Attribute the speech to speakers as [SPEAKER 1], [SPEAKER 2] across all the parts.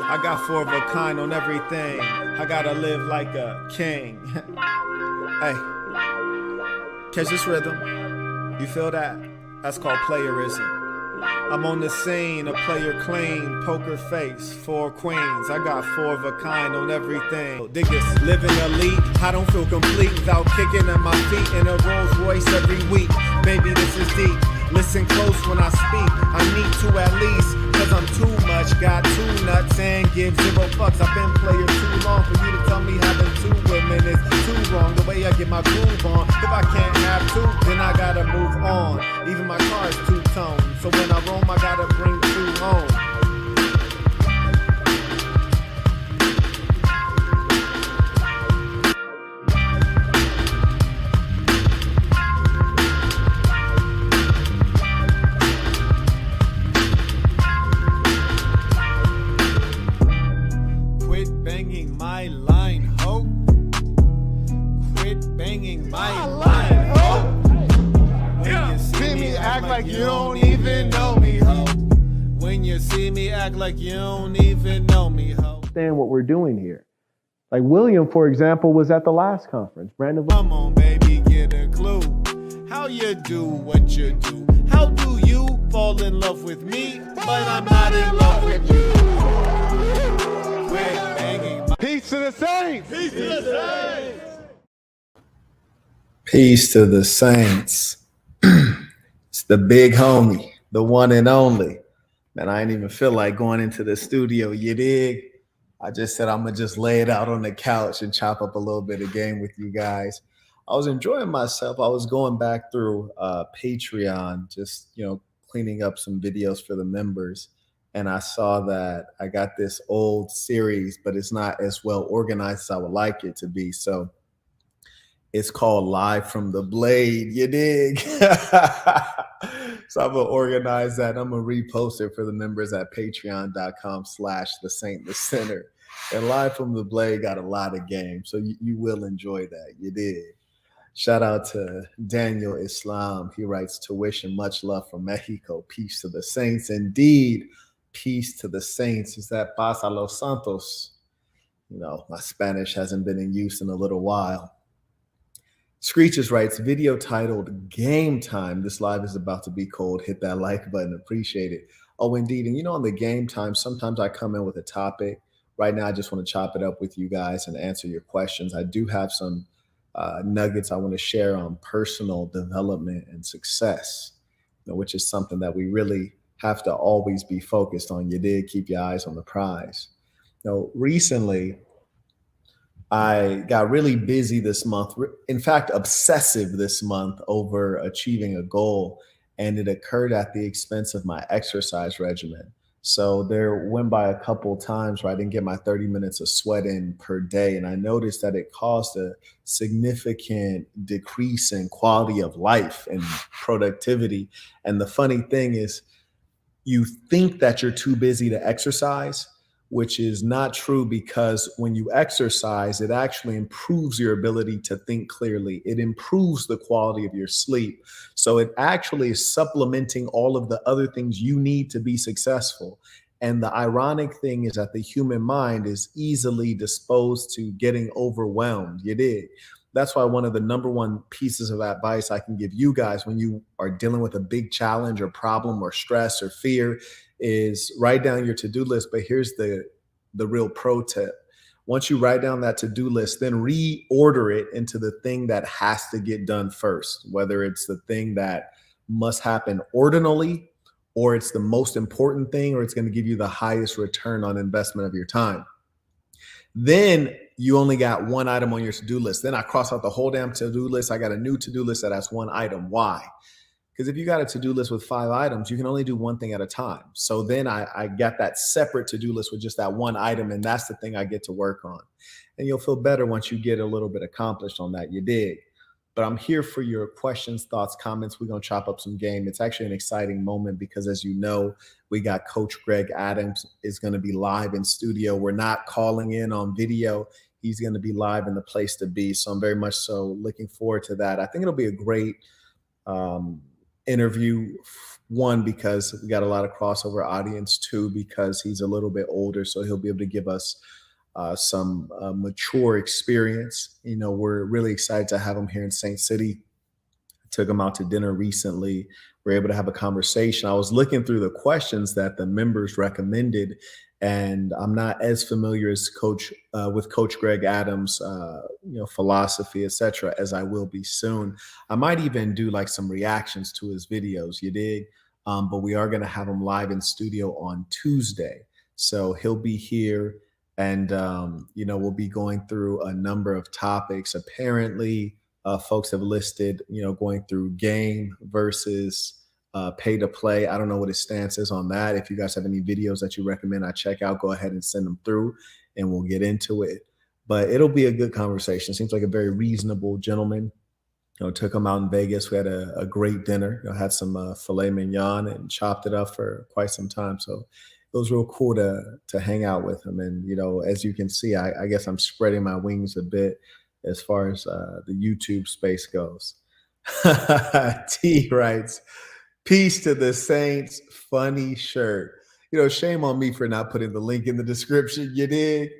[SPEAKER 1] I got four of a kind on everything. I gotta live like a king. Hey, catch this rhythm. You feel that? That's called playerism. I'm on the scene, a player clean, poker face, four queens. I got four of a kind on everything. Dig this, living elite. I don't feel complete without kicking at my feet in a Rolls Royce every week. Maybe this is deep. Listen close when I speak. I need to at least, cause I'm too much. Got two nuts and give zero fucks. I've been player too long for you to tell me having two women is too wrong. The way I get my groove on. If I can't have two, then I gotta move on. Even my car's two-tone. So when I roam, I gotta bring two home. Quit banging my line, ho. Quit banging my line, ho. When you see me act like you don't even know me, ho. When you see me act like you don't even know me, ho.
[SPEAKER 2] Understand what we're doing here. Like William, for example, was at the last conference. Brandon,
[SPEAKER 1] come on, baby, get a clue. How you do what you do? How do you fall in love with me, but I'm not in love with you? Quit banging my... Peace to the saints! Peace to the saints!
[SPEAKER 3] Peace to the saints. It's the big homie, the one and only. Man, I ain't even feel like going into the studio, you dig? I just said I'm gonna just lay it out on the couch and chop up a little bit of game with you guys. I was enjoying myself. I was going back through Patreon, just cleaning up some videos for the members, and I saw that I got this old series, but it's not as well organized as I would like it to be. So it's called Live from the Blade, you dig? So I'm gonna organize that. I'm gonna repost it for the members at patreon.com/thesaintthecenter. And Live from the Blade got a lot of games, so you will enjoy that, you did. Shout out to Daniel Islam. He writes, tuition, much love from Mexico. Peace to the saints. Indeed, peace to the saints. Is that paz a los santos? My Spanish hasn't been in use in a little while. Screeches writes, video titled Game Time. This live is about to be cold. Hit that like button. Appreciate it. Oh, indeed. And on the Game Time, sometimes I come in with a topic. Right now, I just want to chop it up with you guys and answer your questions. I do have some nuggets I want to share on personal development and success, which is something that we really have to always be focused on. You did keep your eyes on the prize. Recently, I got really busy this month, in fact, obsessive this month over achieving a goal, and it occurred at the expense of my exercise regimen. So there went by a couple times where I didn't get my 30 minutes of sweat in per day, and I noticed that it caused a significant decrease in quality of life and productivity. And the funny thing is, you think that you're too busy to exercise, which is not true, because when you exercise, it actually improves your ability to think clearly. It improves the quality of your sleep. So it actually is supplementing all of the other things you need to be successful. And the ironic thing is that the human mind is easily disposed to getting overwhelmed. You dig? That's why one of the number one pieces of advice I can give you guys when you are dealing with a big challenge or problem or stress or fear is write down your to-do list. But here's the real pro tip. Once you write down that to-do list, then reorder it into the thing that has to get done first, whether it's the thing that must happen ordinarily, or it's the most important thing, or it's going to give you the highest return on investment of your time. Then you only got one item on your to-do list. Then I cross out the whole damn to-do list. I got a new to-do list that has one item. Why? Because if you got a to-do list with 5 items, you can only do one thing at a time. So then I got that separate to-do list with just that one item, and that's the thing I get to work on. And you'll feel better once you get a little bit accomplished on that. You dig? But I'm here for your questions, thoughts, comments. We're going to chop up some game. It's actually an exciting moment because, as you know, we got Coach Greg Adams is going to be live in studio. We're not calling in on video. He's going to be live in the place to be. So I'm very much so looking forward to that. I think it'll be a great interview One, because we got a lot of crossover audience. Two, because he's a little bit older, so he'll be able to give us some mature experience. You know, we're really excited to have him here in Saint City. Took him out to dinner recently. We were able to have a conversation. I was looking through the questions that the members recommended, and I'm not as familiar as with Coach Greg Adams, philosophy, etc., as I will be soon. I might even do like some reactions to his videos. You dig? But we are going to have him live in studio on Tuesday, so he'll be here, and we'll be going through a number of topics. Apparently, folks have listed, going through game versus pay to play. I don't know what his stance is on that. If you guys have any videos that you recommend I check out, go ahead and send them through and we'll get into it. But it'll be a good conversation. Seems like a very reasonable gentleman. Took him out in Vegas. We had a great dinner. Had some filet mignon and chopped it up for quite some time. So it was real cool to hang out with him. And, as you can see, I guess I'm spreading my wings a bit as far as the YouTube space goes. T writes, peace to the Saints, funny shirt. Shame on me for not putting the link in the description. You did.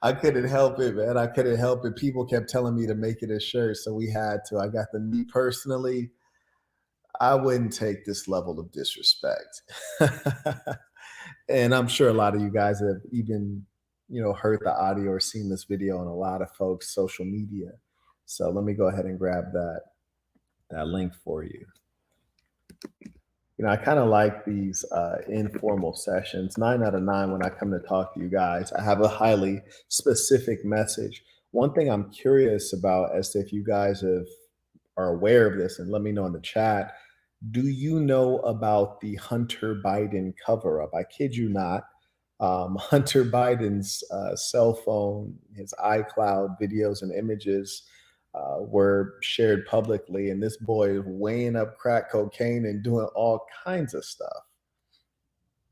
[SPEAKER 3] I couldn't help it, man. I couldn't help it. People kept telling me to make it a shirt, so we had to. I got me personally. I wouldn't take this level of disrespect. And I'm sure a lot of you guys have even, heard the audio or seen this video on a lot of folks' social media. So let me go ahead and grab that link for you. I kind of like these informal sessions. 9 out of 9 when I come to talk to you guys, I have a highly specific message. One thing I'm curious about, as to if you guys are aware of this, and let me know in the chat, do you know about the Hunter Biden cover-up? I kid you not. Hunter Biden's cell phone, his iCloud videos and images were shared publicly, and this boy is weighing up crack cocaine and doing all kinds of stuff.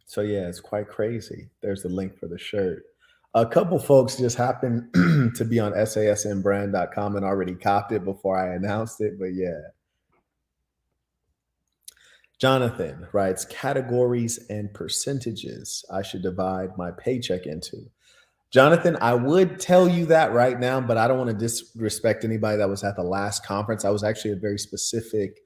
[SPEAKER 3] So yeah, it's quite crazy. There's the link for the shirt. A couple folks just happened to be on sasnbrand.com and already copped it before I announced it, but yeah. Jonathan writes, categories and percentages I should divide my paycheck into. Jonathan, I would tell you that right now, but I don't want to disrespect anybody that was at the last conference. I was actually a very specific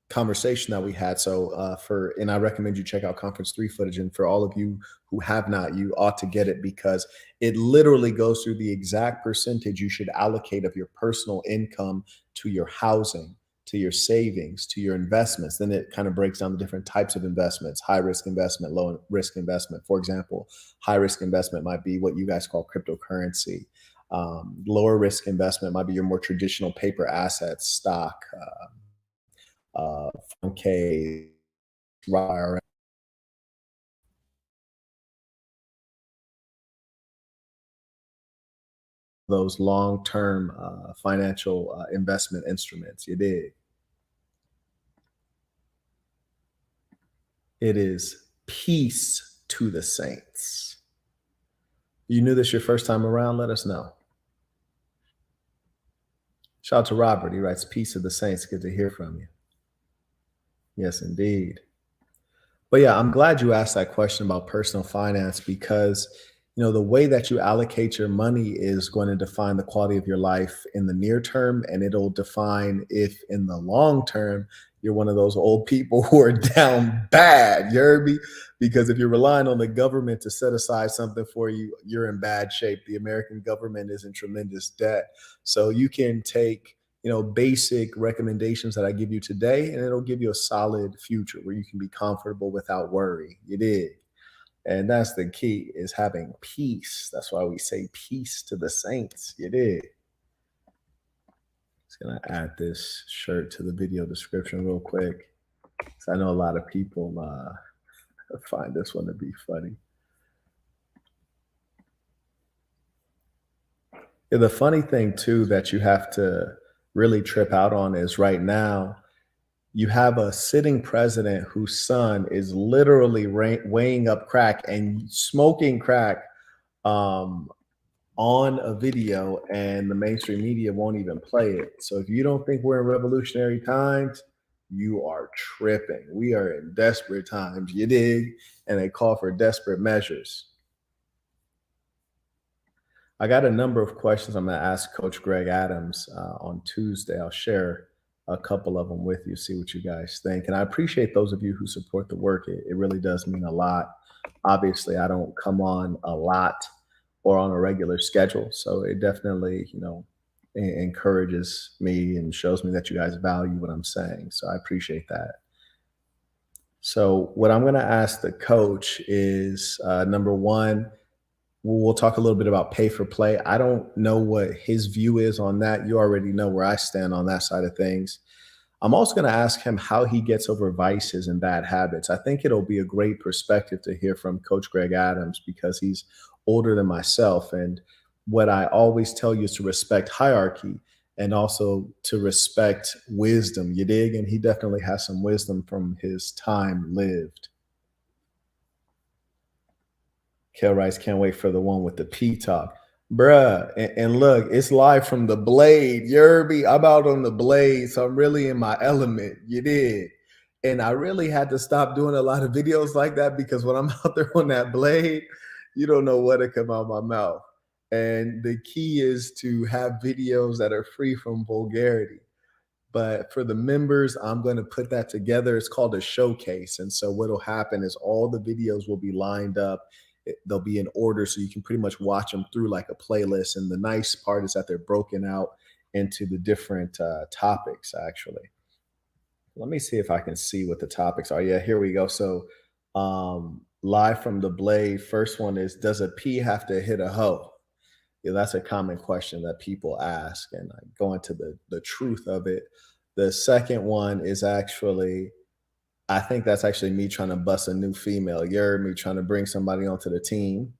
[SPEAKER 3] conversation that we had. So and I recommend you check out Conference 3 footage. And for all of you who have not, you ought to get it, because it literally goes through the exact percentage you should allocate of your personal income to your housing, to your savings, to your investments. Then it kind of breaks down the different types of investments: high risk investment, low risk investment. For example, high risk investment might be what you guys call cryptocurrency. Lower risk investment might be your more traditional paper assets, stock, 401k, IRA. Those long-term financial investment instruments. You dig? It is peace to the saints. You knew this your first time around? Let us know. Shout out to Robert. He writes, peace to the saints. Good to hear from you. Yes, indeed. But yeah, I'm glad you asked that question about personal finance, because the way that you allocate your money is going to define the quality of your life in the near term, and it'll define if in the long term you're one of those old people who are down bad. You heard me? Because if you're relying on the government to set aside something for you, you're in bad shape. The American government is in tremendous debt. So you can take basic recommendations that I give you today, and it'll give you a solid future where you can be comfortable without worry. You did. And that's the key, is having peace. That's why we say peace to the saints. You did. Just going to add this shirt to the video description real quick, because I know a lot of people find this one to be funny. Yeah, the funny thing, too, that you have to really trip out on is right now, you have a sitting president whose son is literally weighing up crack and smoking crack on a video, and the mainstream media won't even play it. So if you don't think we're in revolutionary times, you are tripping. We are in desperate times, you dig? And they call for desperate measures. I got a number of questions I'm going to ask Coach Greg Adams on Tuesday. I'll share a couple of them with you, see what you guys think. And I appreciate those of you who support the work. It really does mean a lot. Obviously, I don't come on a lot or on a regular schedule. So it definitely, encourages me and shows me that you guys value what I'm saying. So I appreciate that. So what I'm going to ask the coach is number one, we'll talk a little bit about pay for play. I don't know what his view is on that. You already know where I stand on that side of things. I'm also going to ask him how he gets over vices and bad habits. I think it'll be a great perspective to hear from Coach Greg Adams because he's older than myself. And what I always tell you is to respect hierarchy and also to respect wisdom. You dig? And he definitely has some wisdom from his time lived. Kel Rice, can't wait for the one with the P talk. Bruh, and look, it's live from the Blade. You heard me? I'm out on the Blade, so I'm really in my element. You did. And I really had to stop doing a lot of videos like that because when I'm out there on that Blade, you don't know what to come out of my mouth. And the key is to have videos that are free from vulgarity. But for the members, I'm going to put that together. It's called a showcase. And so what'll happen is all the videos will be lined up. They'll be in order so you can pretty much watch them through like a playlist. And the nice part is that they're broken out into the different topics, actually. Let me see if I can see what the topics are. Yeah, here we go. So live from the Blade, first one is, does a P have to hit a hoe? Yeah, that's a common question that people ask, and I go into the truth of it. The second one is actually, I think that's actually me trying to bust a new female. You heard me, trying to bring somebody onto the team,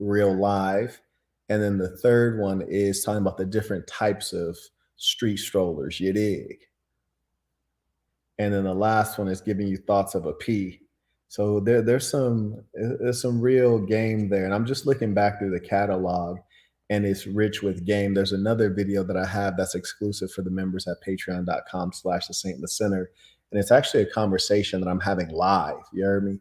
[SPEAKER 3] real live. And then the third one is talking about the different types of street strollers, you dig? And then the last one is giving you thoughts of a P. So there's some real game there. And I'm just looking back through the catalog, and it's rich with game. There's another video that I have that's exclusive for the members at patreon.com/the St. Center. And it's actually a conversation that I'm having live. You heard me?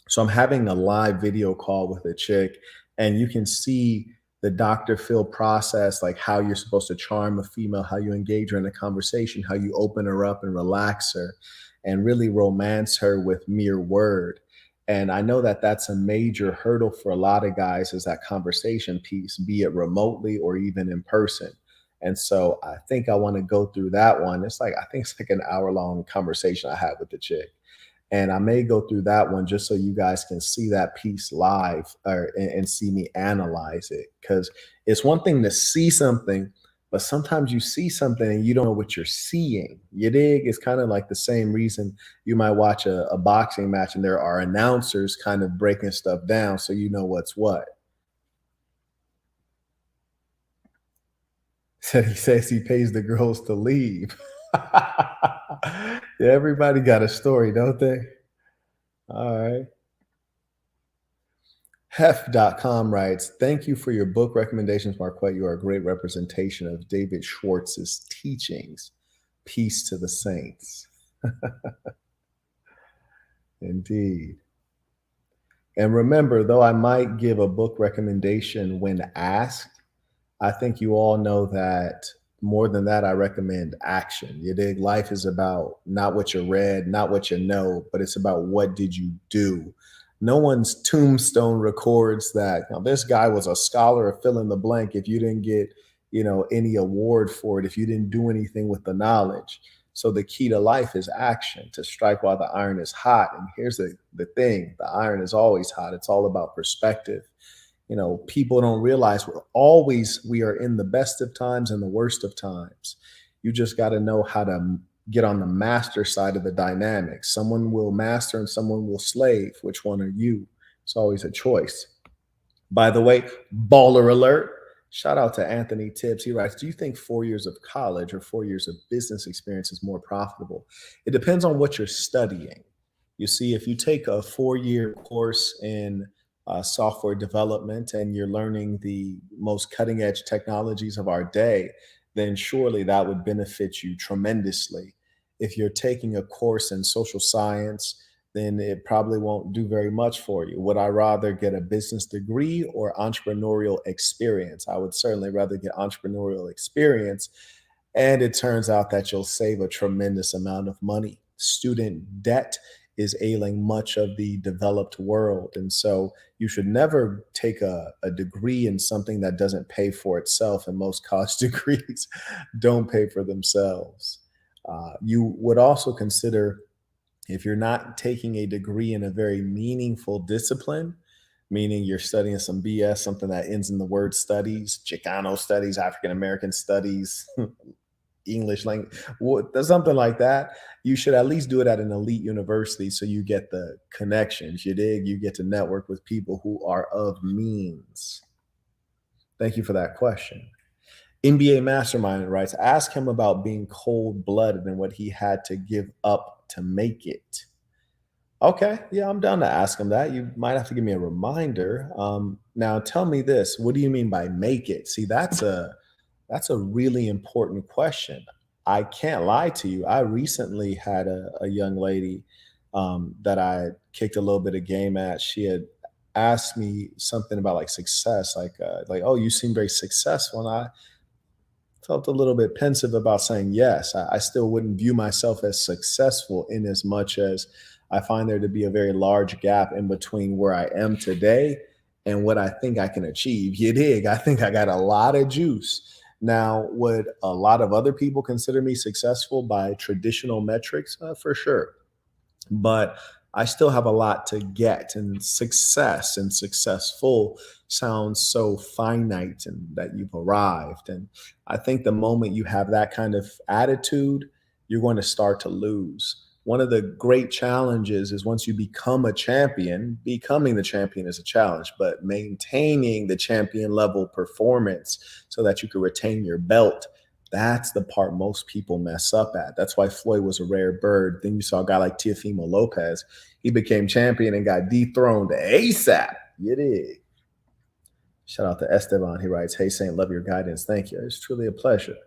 [SPEAKER 3] So I'm having a live video call with a chick, and you can see the Dr. Phil process, like how you're supposed to charm a female, how you engage her in a conversation, how you open her up and relax her and really romance her with mere word. And I know that that's a major hurdle for a lot of guys, is that conversation piece, be it remotely or even in person. And so I think I want to go through that one. I think it's like an hour-long conversation I had with the chick. And I may go through that one just so you guys can see that piece live and see me analyze it. Because it's one thing to see something, but sometimes you see something and you don't know what you're seeing. You dig? It's kind of like the same reason you might watch a boxing match and there are announcers kind of breaking stuff down so you know what's what. He says he pays the girls to leave. Yeah, everybody got a story, don't they? All right. Hef.com writes, thank you for your book recommendations, Marquette. You are a great representation of David Schwartz's teachings. Peace to the saints. Indeed. And remember, though I might give a book recommendation when asked, I think you all know that more than that, I recommend action. You dig? Life is about not what you read, not what you know, but it's about what did you do. No one's tombstone records that this guy was a scholar of fill in the blank if you didn't get, any award for it, if you didn't do anything with the knowledge. So the key to life is action, to strike while the iron is hot. And here's the thing, the iron is always hot. It's all about perspective. People don't realize we are in the best of times and the worst of times. You just got to know how to get on the master side of the dynamic. Someone will master and someone will slave. Which one are you? It's always a choice. By the way, baller alert. Shout out to Anthony Tibbs. He writes, do you think 4 years of college or 4 years of business experience is more profitable? It depends on what you're studying. You see, if you take a 4-year course in software development and you're learning the most cutting edge technologies of our day, then surely that would benefit you tremendously. If you're taking a course in social science, then it probably won't do very much for you. Would I rather get a business degree or entrepreneurial experience? I would certainly rather get entrepreneurial experience. And it turns out that you'll save a tremendous amount of money. Student debt is ailing much of the developed world. And so you should never take a degree in something that doesn't pay for itself. And most college degrees don't pay for themselves. You would also consider, if you're not taking a degree in a very meaningful discipline, meaning you're studying some BS, something that ends in the word studies, Chicano studies, African American studies, English language, something like that, you should at least do it at an elite university so you get the connections. You dig? You get to network with people who are of means. Thank you for that question. NBA Mastermind writes, ask him about being cold blooded and what he had to give up to make it. Okay, yeah, I'm down to ask him that. You might have to give me a reminder. Now, tell me this: what do you mean by make it? See, that's a really important question. I can't lie to you. I recently had a young lady that I kicked a little bit of game at. She had asked me something about like success, like, oh, you seem very successful, and I felt a little bit pensive about saying yes. I still wouldn't view myself as successful in as much as I find there to be a very large gap in between where I am today and what I think I can achieve. You dig? I think I got a lot of juice. Now, would a lot of other people consider me successful by traditional metrics? For sure. But I still have a lot to get, and success and successful sounds so finite and that you've arrived. And I think the moment you have that kind of attitude, you're going to start to lose. One of the great challenges is once you become a champion, becoming the champion is a challenge, but maintaining the champion level performance so that you can retain your belt, that's the part most people mess up at. That's why Floyd was a rare bird. Then you saw a guy like Teofimo Lopez. He became champion and got dethroned ASAP. You dig? Shout out to Esteban. He writes, hey, Saint, love your guidance. Thank you. It's truly a pleasure.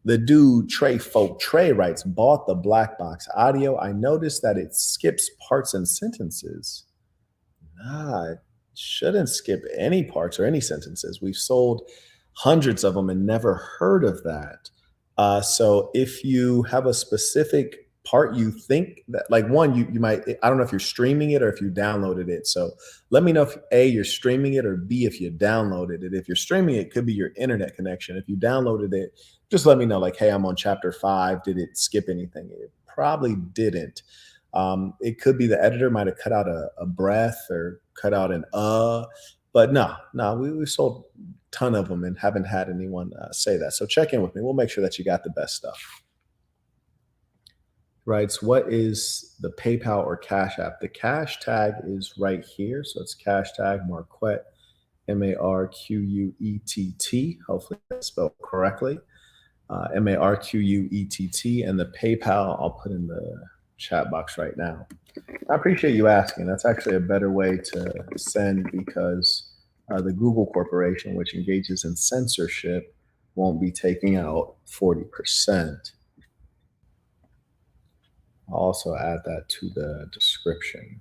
[SPEAKER 3] The dude, Trey Folk Trey, writes, bought the Black Box Audio. I noticed that it skips parts and sentences. Nah, it shouldn't skip any parts or any sentences. We've sold hundreds of them and never heard of that. So if you have a specific part you think that, like, one, you might, I don't know if you're streaming it or if you downloaded it. So let me know if A, you're streaming it, or B, if you downloaded it. If you're streaming it, it could be your internet connection. If you downloaded it, just let me know, like, hey, I'm on chapter 5. Did it skip anything? It probably didn't. It could be the editor might have cut out a breath or cut out an but no, we sold a ton of them and haven't had anyone say that. So check in with me. We'll make sure that you got the best stuff. Writes, what is the PayPal or Cash App? The Cash Tag is right here. So it's Cash Tag Marquette, Marquett. Hopefully that's spelled correctly. Marquett. And the PayPal, I'll put in the chat box right now. I appreciate you asking. That's actually a better way to send, because the Google Corporation, which engages in censorship, won't be taking out 40%. I'll also add that to the description.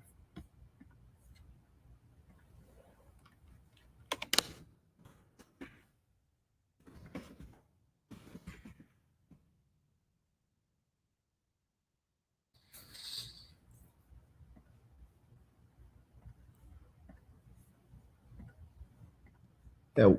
[SPEAKER 3] Yeah,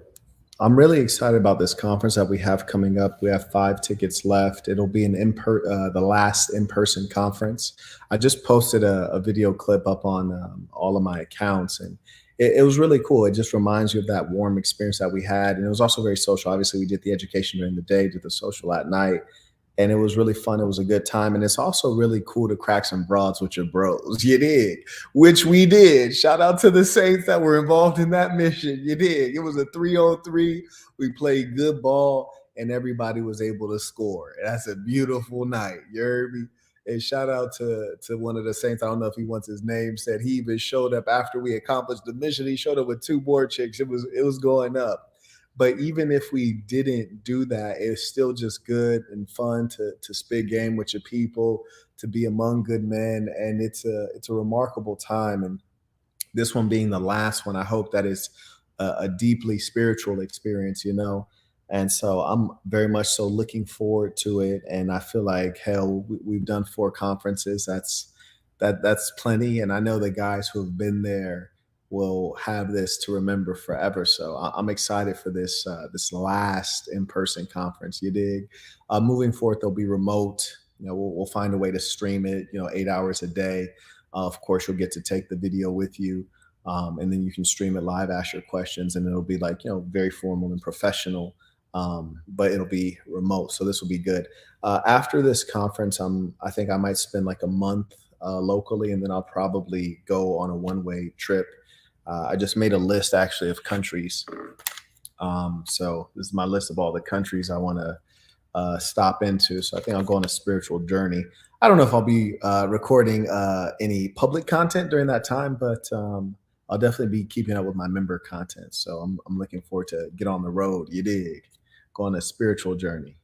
[SPEAKER 3] I'm really excited about this conference that we have coming up. We have 5 tickets left. It'll be the last in-person conference. I just posted a video clip up on all of my accounts, and it was really cool. It just reminds you of that warm experience that we had. And it was also very social. Obviously, we did the education during the day, did the social at night. And it was really fun. It was a good time. And it's also really cool to crack some broads with your bros. You did, which we did. Shout out to the Saints that were involved in that mission. You did. It was a 3-on-3. We played good ball, and everybody was able to score. That's a beautiful night. You heard me? And shout out to one of the Saints. I don't know if he wants his name said. He even showed up after we accomplished the mission. He showed up with 2 more chicks. It was going up. But even if we didn't do that, it's still just good and fun to spit game with your people, to be among good men, and it's a remarkable time. And this one being the last one, I hope that is a deeply spiritual experience, you know. And so I'm very much so looking forward to it. And I feel like hell, we've done 4 conferences. That's plenty. And I know the guys who have been there will have this to remember forever. So I'm excited for this last in-person conference. You dig? Moving forward, they'll be remote. You know, we'll find a way to stream it. You know, 8 hours a day. Of course, you'll get to take the video with you, and then you can stream it live, ask your questions, and it'll be like, you know, very formal and professional. But it'll be remote, so this will be good. After this conference, I think I might spend like a month locally, and then I'll probably go on a one-way trip. I just made a list actually of countries. So this is my list of all the countries I want to stop into. So I think I'll go on a spiritual journey. I don't know if I'll be recording any public content during that time, but I'll definitely be keeping up with my member content. So I'm looking forward to get on the road. You dig? Go on a spiritual journey.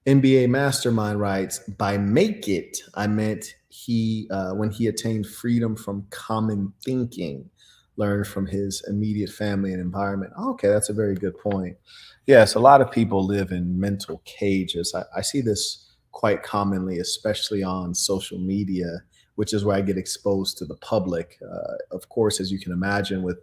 [SPEAKER 3] NBA Mastermind writes, by make it, I meant he when he attained freedom from common thinking, learned from his immediate family and environment. Oh, okay, that's a very good point. Yes, a lot of people live in mental cages. I see this quite commonly, especially on social media, which is where I get exposed to the public. Of course, as you can imagine, with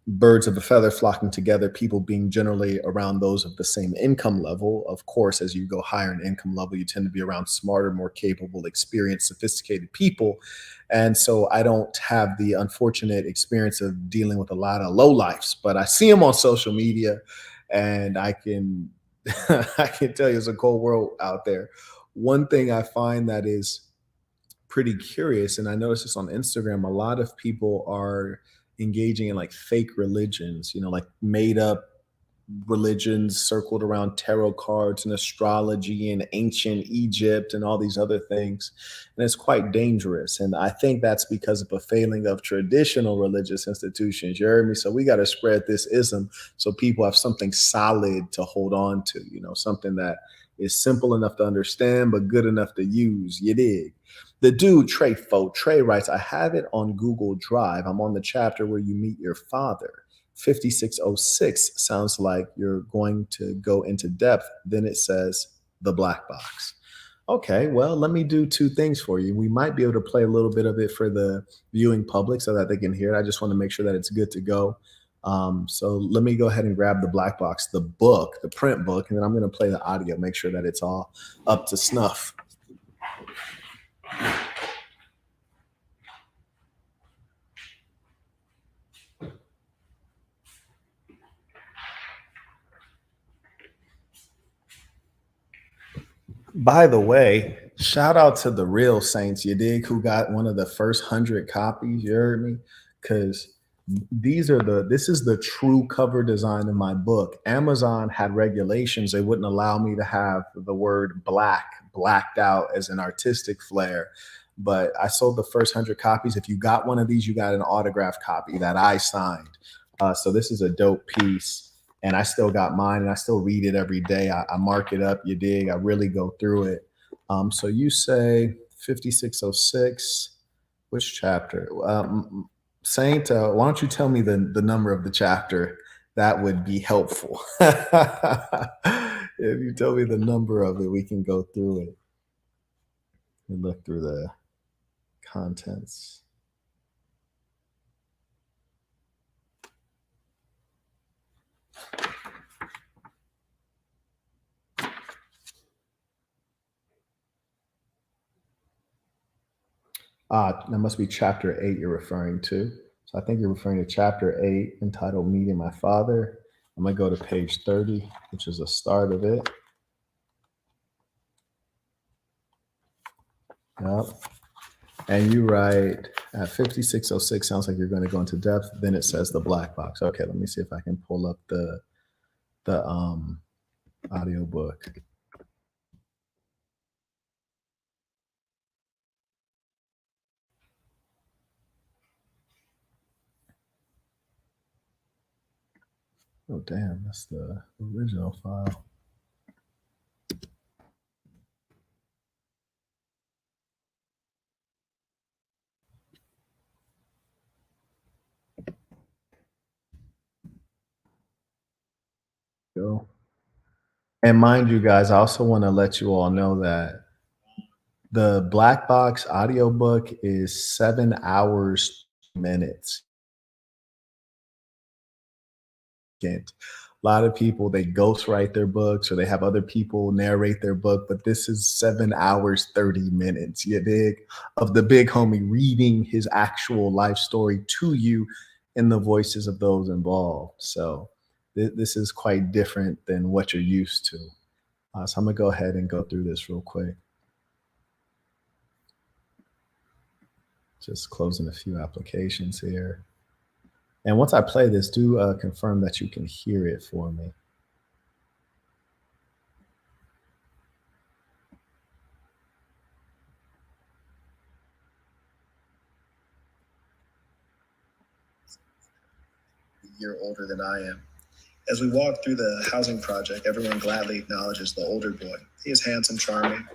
[SPEAKER 3] birds of a feather flocking together, people being generally around those of the same income level. Of course, as you go higher in income level, you tend to be around smarter, more capable, experienced, sophisticated people. And so I don't have the unfortunate experience of dealing with a lot of lowlifes, but I see them on social media, and I can I can tell you it's a cold world out there. One thing I find that is pretty curious, and I noticed this on Instagram, a lot of people are engaging in like fake religions, you know, like made up religions circled around tarot cards and astrology and ancient Egypt and all these other things. And it's quite dangerous. And I think that's because of a failing of traditional religious institutions. You heard me? So we got to spread this ism so people have something solid to hold on to, you know, something that is simple enough to understand, but good enough to use. You dig? The dude, Trey writes, I have it on Google Drive. I'm on the chapter where you meet your father. 5606 sounds like you're going to go into depth. Then it says the black box. Okay, well, let me do 2 things for you. We might be able to play a little bit of it for the viewing public so that they can hear it. I just want to make sure that it's good to go. So let me go ahead and grab the black box, the book, the print book, and then I'm going to play the audio, make sure that it's all up to snuff. By the way, shout out to the real Saints, you dig, who got one of the first 100 copies. You heard me? Because this is the true cover design of my book. Amazon had regulations. They wouldn't allow me to have the word blacked out as an artistic flair. But I sold the first 100 copies. If you got one of these, you got an autographed copy that I signed. So this is a dope piece. And I still got mine, and I still read it every day. I mark it up, you dig? I really go through it. So you say 5606, which chapter? Saint, why don't you tell me the number of the chapter? That would be helpful. If you tell me the number of it, we can go through it and look through the contents. That must be chapter 8 you're referring to. So I think you're referring to chapter 8 entitled Meeting My Father. I'm going to go to page 30, which is the start of it. Yep. And you write at 5606, sounds like you're going to go into depth. Then it says the black box. Okay, let me see if I can pull up the audio book. Oh, damn, that's the original file. Go. And mind you guys, I also want to let you all know that the Black Box audiobook is 7 hours, minutes. A lot of people, they ghostwrite their books or they have other people narrate their book, but this is 7 hours, 30 minutes, you dig, of the big homie reading his actual life story to you in the voices of those involved. So this is quite different than what you're used to. So I'm gonna go ahead and go through this real quick. Just closing a few applications here. And once I play this, do confirm that you can hear it for me. A year older than I am. As we walk through the housing project, everyone gladly acknowledges the older boy. He is handsome, charming,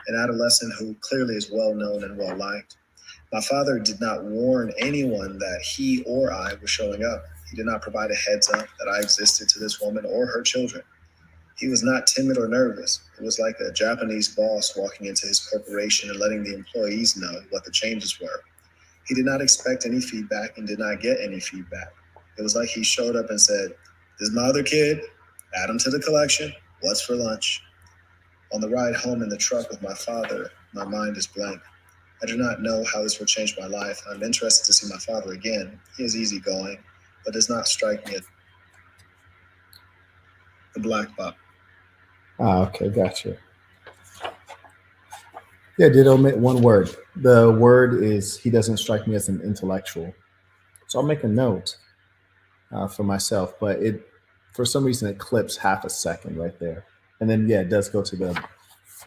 [SPEAKER 3] an adolescent who clearly is well known and well liked. My father did not warn anyone that he or I was showing up. He did not provide a heads up that I existed to this woman or her children. He was not timid or nervous. It was like a Japanese boss walking into his corporation and letting the employees know what the changes were. He did not expect any feedback and did not get any feedback. It was like he showed up and said, "This is my other kid, add him to the collection, what's for lunch?" On the ride home in the truck with my father, my mind is blank. I do not know how this will change my life. I'm interested to see my father again. He is easygoing, but does not strike me as the black box. Okay, gotcha. Yeah, did omit one word. The word is he doesn't strike me as an intellectual. So I'll make a note for myself, but for some reason it clips half a second right there. And then, yeah, it does go to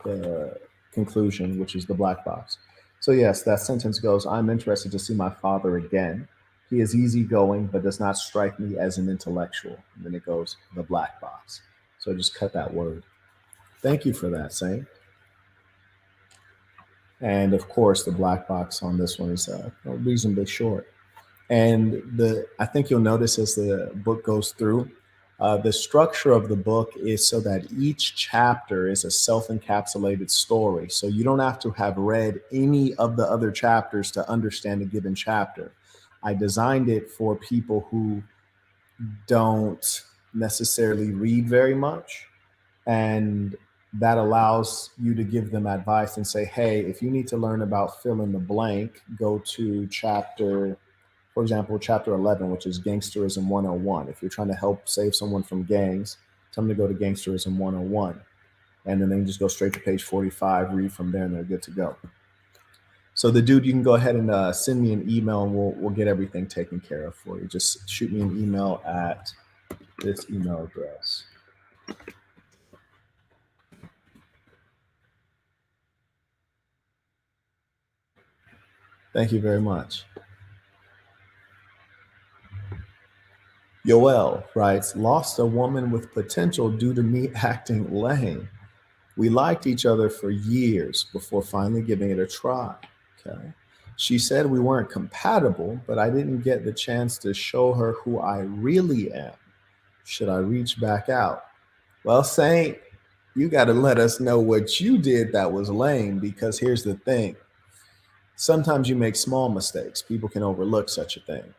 [SPEAKER 3] the conclusion, which is the black box. So yes, that sentence goes, I'm interested to see my father again. He is easygoing, but does not strike me as an intellectual. And then it goes, the black box. So just cut that word. Thank you for that, Saint. And of course, the black box on this one is reasonably short. And I think you'll notice as the book goes through, the structure of the book is so that each chapter is a self-encapsulated story. So you don't have to have read any of the other chapters to understand a given chapter. I designed it for people who don't necessarily read very much, and that allows you to give them advice and say, hey, if you need to learn about fill in the blank, go to chapter, for example, chapter 11, which is Gangsterism 101. If you're trying to help save someone from gangs, tell them to go to Gangsterism 101. And then they can just go straight to page 45, read from there, and they're good to go. So the dude, you can go ahead and send me an email, and we'll get everything taken care of for you. Just shoot me an email at this email address. Thank you very much. Yoel writes, lost a woman with potential due to me acting lame. We liked each other for years before finally giving it a try. Okay. She said we weren't compatible, but I didn't get the chance to show her who I really am. Should I reach back out? Well, Saint, you got to let us know what you did that was lame, because here's the thing. Sometimes you make small mistakes. People can overlook such a thing.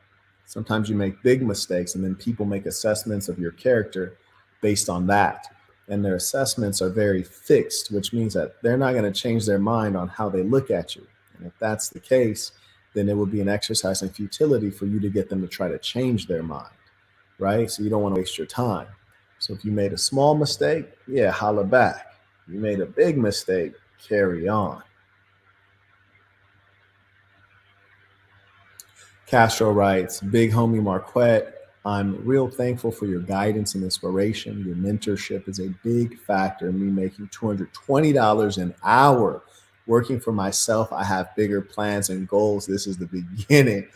[SPEAKER 3] Sometimes you make big mistakes, and then people make assessments of your character based on that. And their assessments are very fixed, which means that they're not going to change their mind on how they look at you. And if that's the case, then it would be an exercise in futility for you to get them to try to change their mind, right? So you don't want to waste your time. So if you made a small mistake, yeah, holla back. You made a big mistake, carry on. Castro writes, big homie Marquette, I'm real thankful for your guidance and inspiration. Your mentorship is a big factor in me making $220 an hour. Working for myself, I have bigger plans and goals. This is the beginning.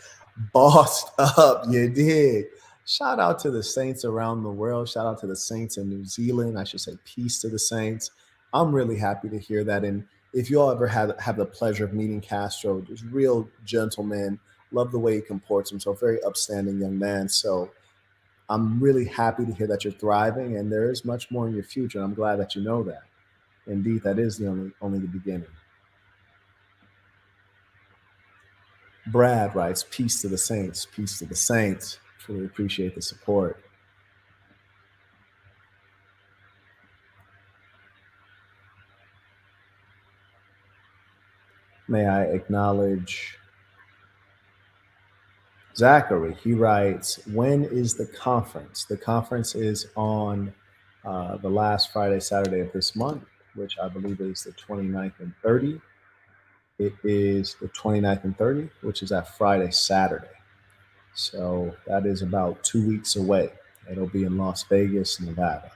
[SPEAKER 3] Bossed up, you dig. Shout out to the saints around the world. Shout out to the saints in New Zealand. I should say peace to the saints. I'm really happy to hear that. And if you all ever have the pleasure of meeting Castro, just real gentleman, love the way he comports himself, very upstanding young man. So I'm really happy to hear that you're thriving and there is much more in your future. I'm glad that you know that. Indeed, that is the only the beginning. Brad writes, peace to the saints, peace to the saints. Truly appreciate the support. May I acknowledge Zachary? He writes, when is the conference? The conference is on the last Friday, Saturday of this month, which I believe is the 29th and 30th. It is the 29th and 30th, which is that Friday, Saturday. So that is about 2 weeks away. It'll be in Las Vegas, Nevada.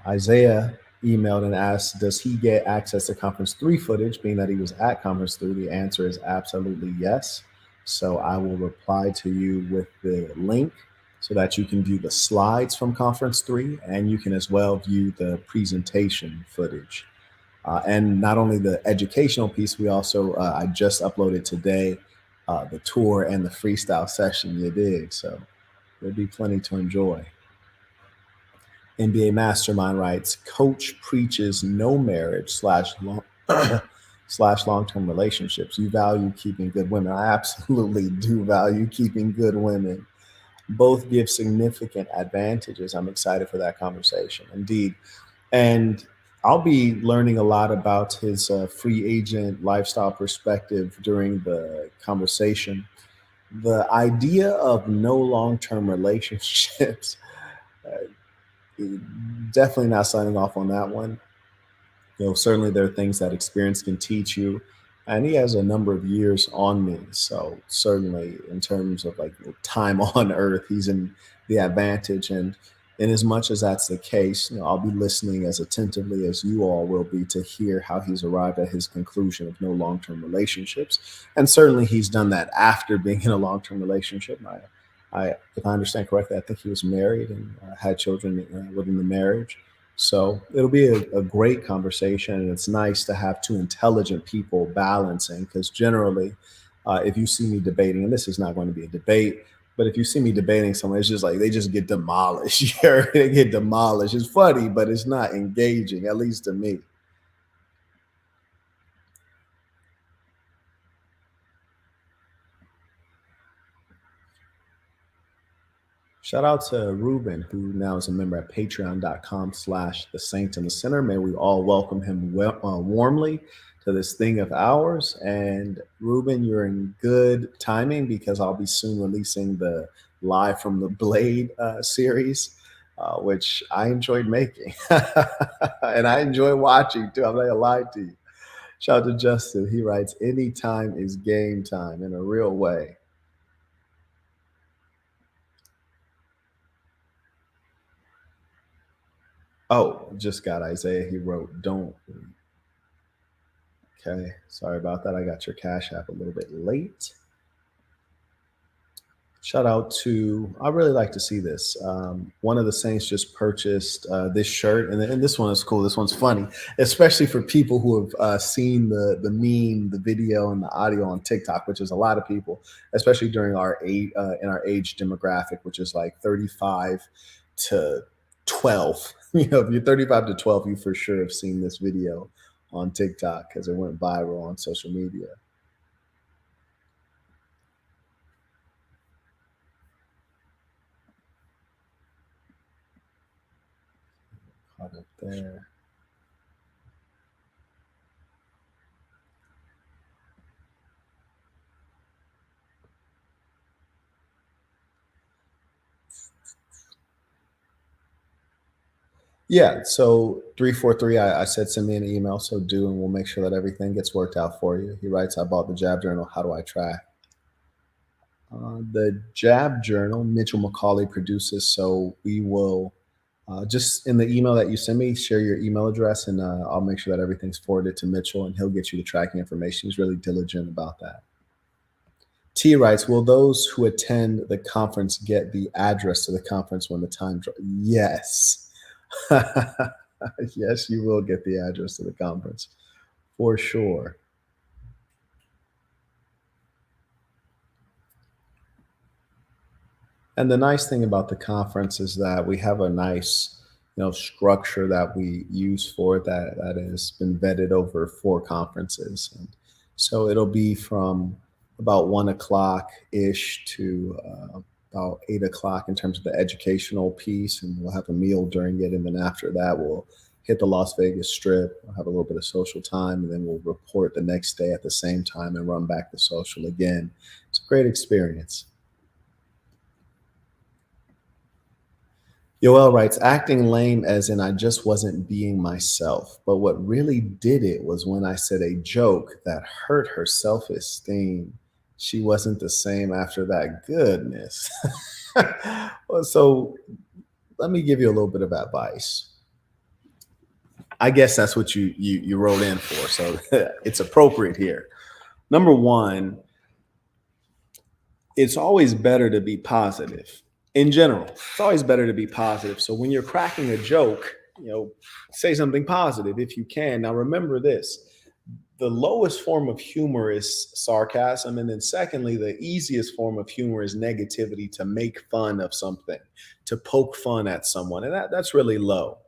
[SPEAKER 3] Isaiah emailed and asked, does he get access to Conference 3 footage, being that he was at Conference 3? The answer is absolutely yes. So I will reply to you with the link so that you can view the slides from Conference 3, and you can as well view the presentation footage. And not only the educational piece, we also, I just uploaded today the tour and the freestyle session you did. So there'll be plenty to enjoy. NBA Mastermind writes, coach preaches no marriage slash long-term relationships. You value keeping good women. I absolutely do value keeping good women. Both give significant advantages. I'm excited for that conversation. Indeed. And I'll be learning a lot about his free agent lifestyle perspective during the conversation. The idea of no long-term relationships, definitely not signing off on that one. You know, certainly there are things that experience can teach you, and he has a number of years on me. So certainly in terms of like time on earth, he's in the advantage. And in as much as that's the case, you know, I'll be listening as attentively as you all will be to hear how he's arrived at his conclusion of no long-term relationships. And certainly he's done that after being in a long-term relationship. If I understand correctly, I think he was married and had children within the marriage. So it'll be a great conversation, and it's nice to have two intelligent people balancing, because generally, if you see me debating, and this is not going to be a debate, but if you see me debating someone, it's just like they just get demolished. They get demolished. It's funny, but it's not engaging, at least to me. Shout out to Ruben, who now is a member at patreon.com/the Saint in the Center. May we all welcome him warmly to this thing of ours. And Ruben, you're in good timing, because I'll be soon releasing the Live from the Blade series, which I enjoyed making. And I enjoy watching too. I'm not gonna lie to you. Shout out to Justin. He writes, anytime is game time in a real way. Oh, just got Isaiah. He wrote, don't. Okay, sorry about that. I got your Cash App a little bit late. Shout out to, I really like to see this. One of the Saints just purchased this shirt, and this one is cool. This one's funny, especially for people who have seen the meme, the video, and the audio on TikTok, which is a lot of people, especially during our age, in our age demographic, which is like 35 to 12. You know, if you're 35 to 12, you for sure have seen this video on TikTok because it went viral on social media. Caught up there. Yeah, so 343, I said send me an email, so do, and we'll make sure that everything gets worked out for you. He writes, I bought the Jab Journal. How do I track? The Jab Journal, Mitchell McCauley produces. So we will just in the email that you send me, share your email address, and I'll make sure that everything's forwarded to Mitchell, and he'll get you the tracking information. He's really diligent about that. T writes, will those who attend the conference get the address to the conference when the time drops? Yes. Yes, you will get the address to the conference for sure. And the nice thing about the conference is that we have a nice, structure that we use for it that has been vetted over 4 conferences. And so it'll be from about 1 o'clock ish to about 8 o'clock in terms of the educational piece. And we'll have a meal during it. And then after that, we'll hit the Las Vegas Strip. We'll have a little bit of social time, and then we'll report the next day at the same time and run back the social again. It's a great experience. Yoel writes, acting lame as in I just wasn't being myself. But what really did it was when I said a joke that hurt her self-esteem. She wasn't the same after that. Goodness. Well, so let me give you a little bit of advice. I guess that's what you wrote in for. So it's appropriate here. Number one, it's always better to be positive. In general, it's always better to be positive. So when you're cracking a joke, say something positive if you can. Now, remember this. The lowest form of humor is sarcasm. And then secondly, the easiest form of humor is negativity, to make fun of something, to poke fun at someone. And that's really low.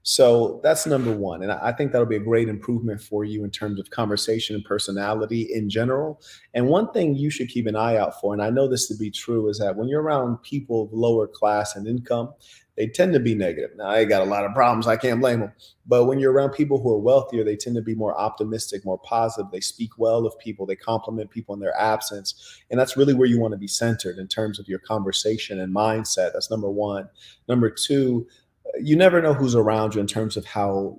[SPEAKER 3] So that's number one. And I think that'll be a great improvement for you in terms of conversation and personality in general. And one thing you should keep an eye out for, and I know this to be true, is that when you're around people of lower class and income, they tend to be negative. Now, I got a lot of problems. I can't blame them. But when you're around people who are wealthier, they tend to be more optimistic, more positive. They speak well of people. They compliment people in their absence. And that's really where you want to be centered in terms of your conversation and mindset. That's number one. Number two, you never know who's around you in terms of how,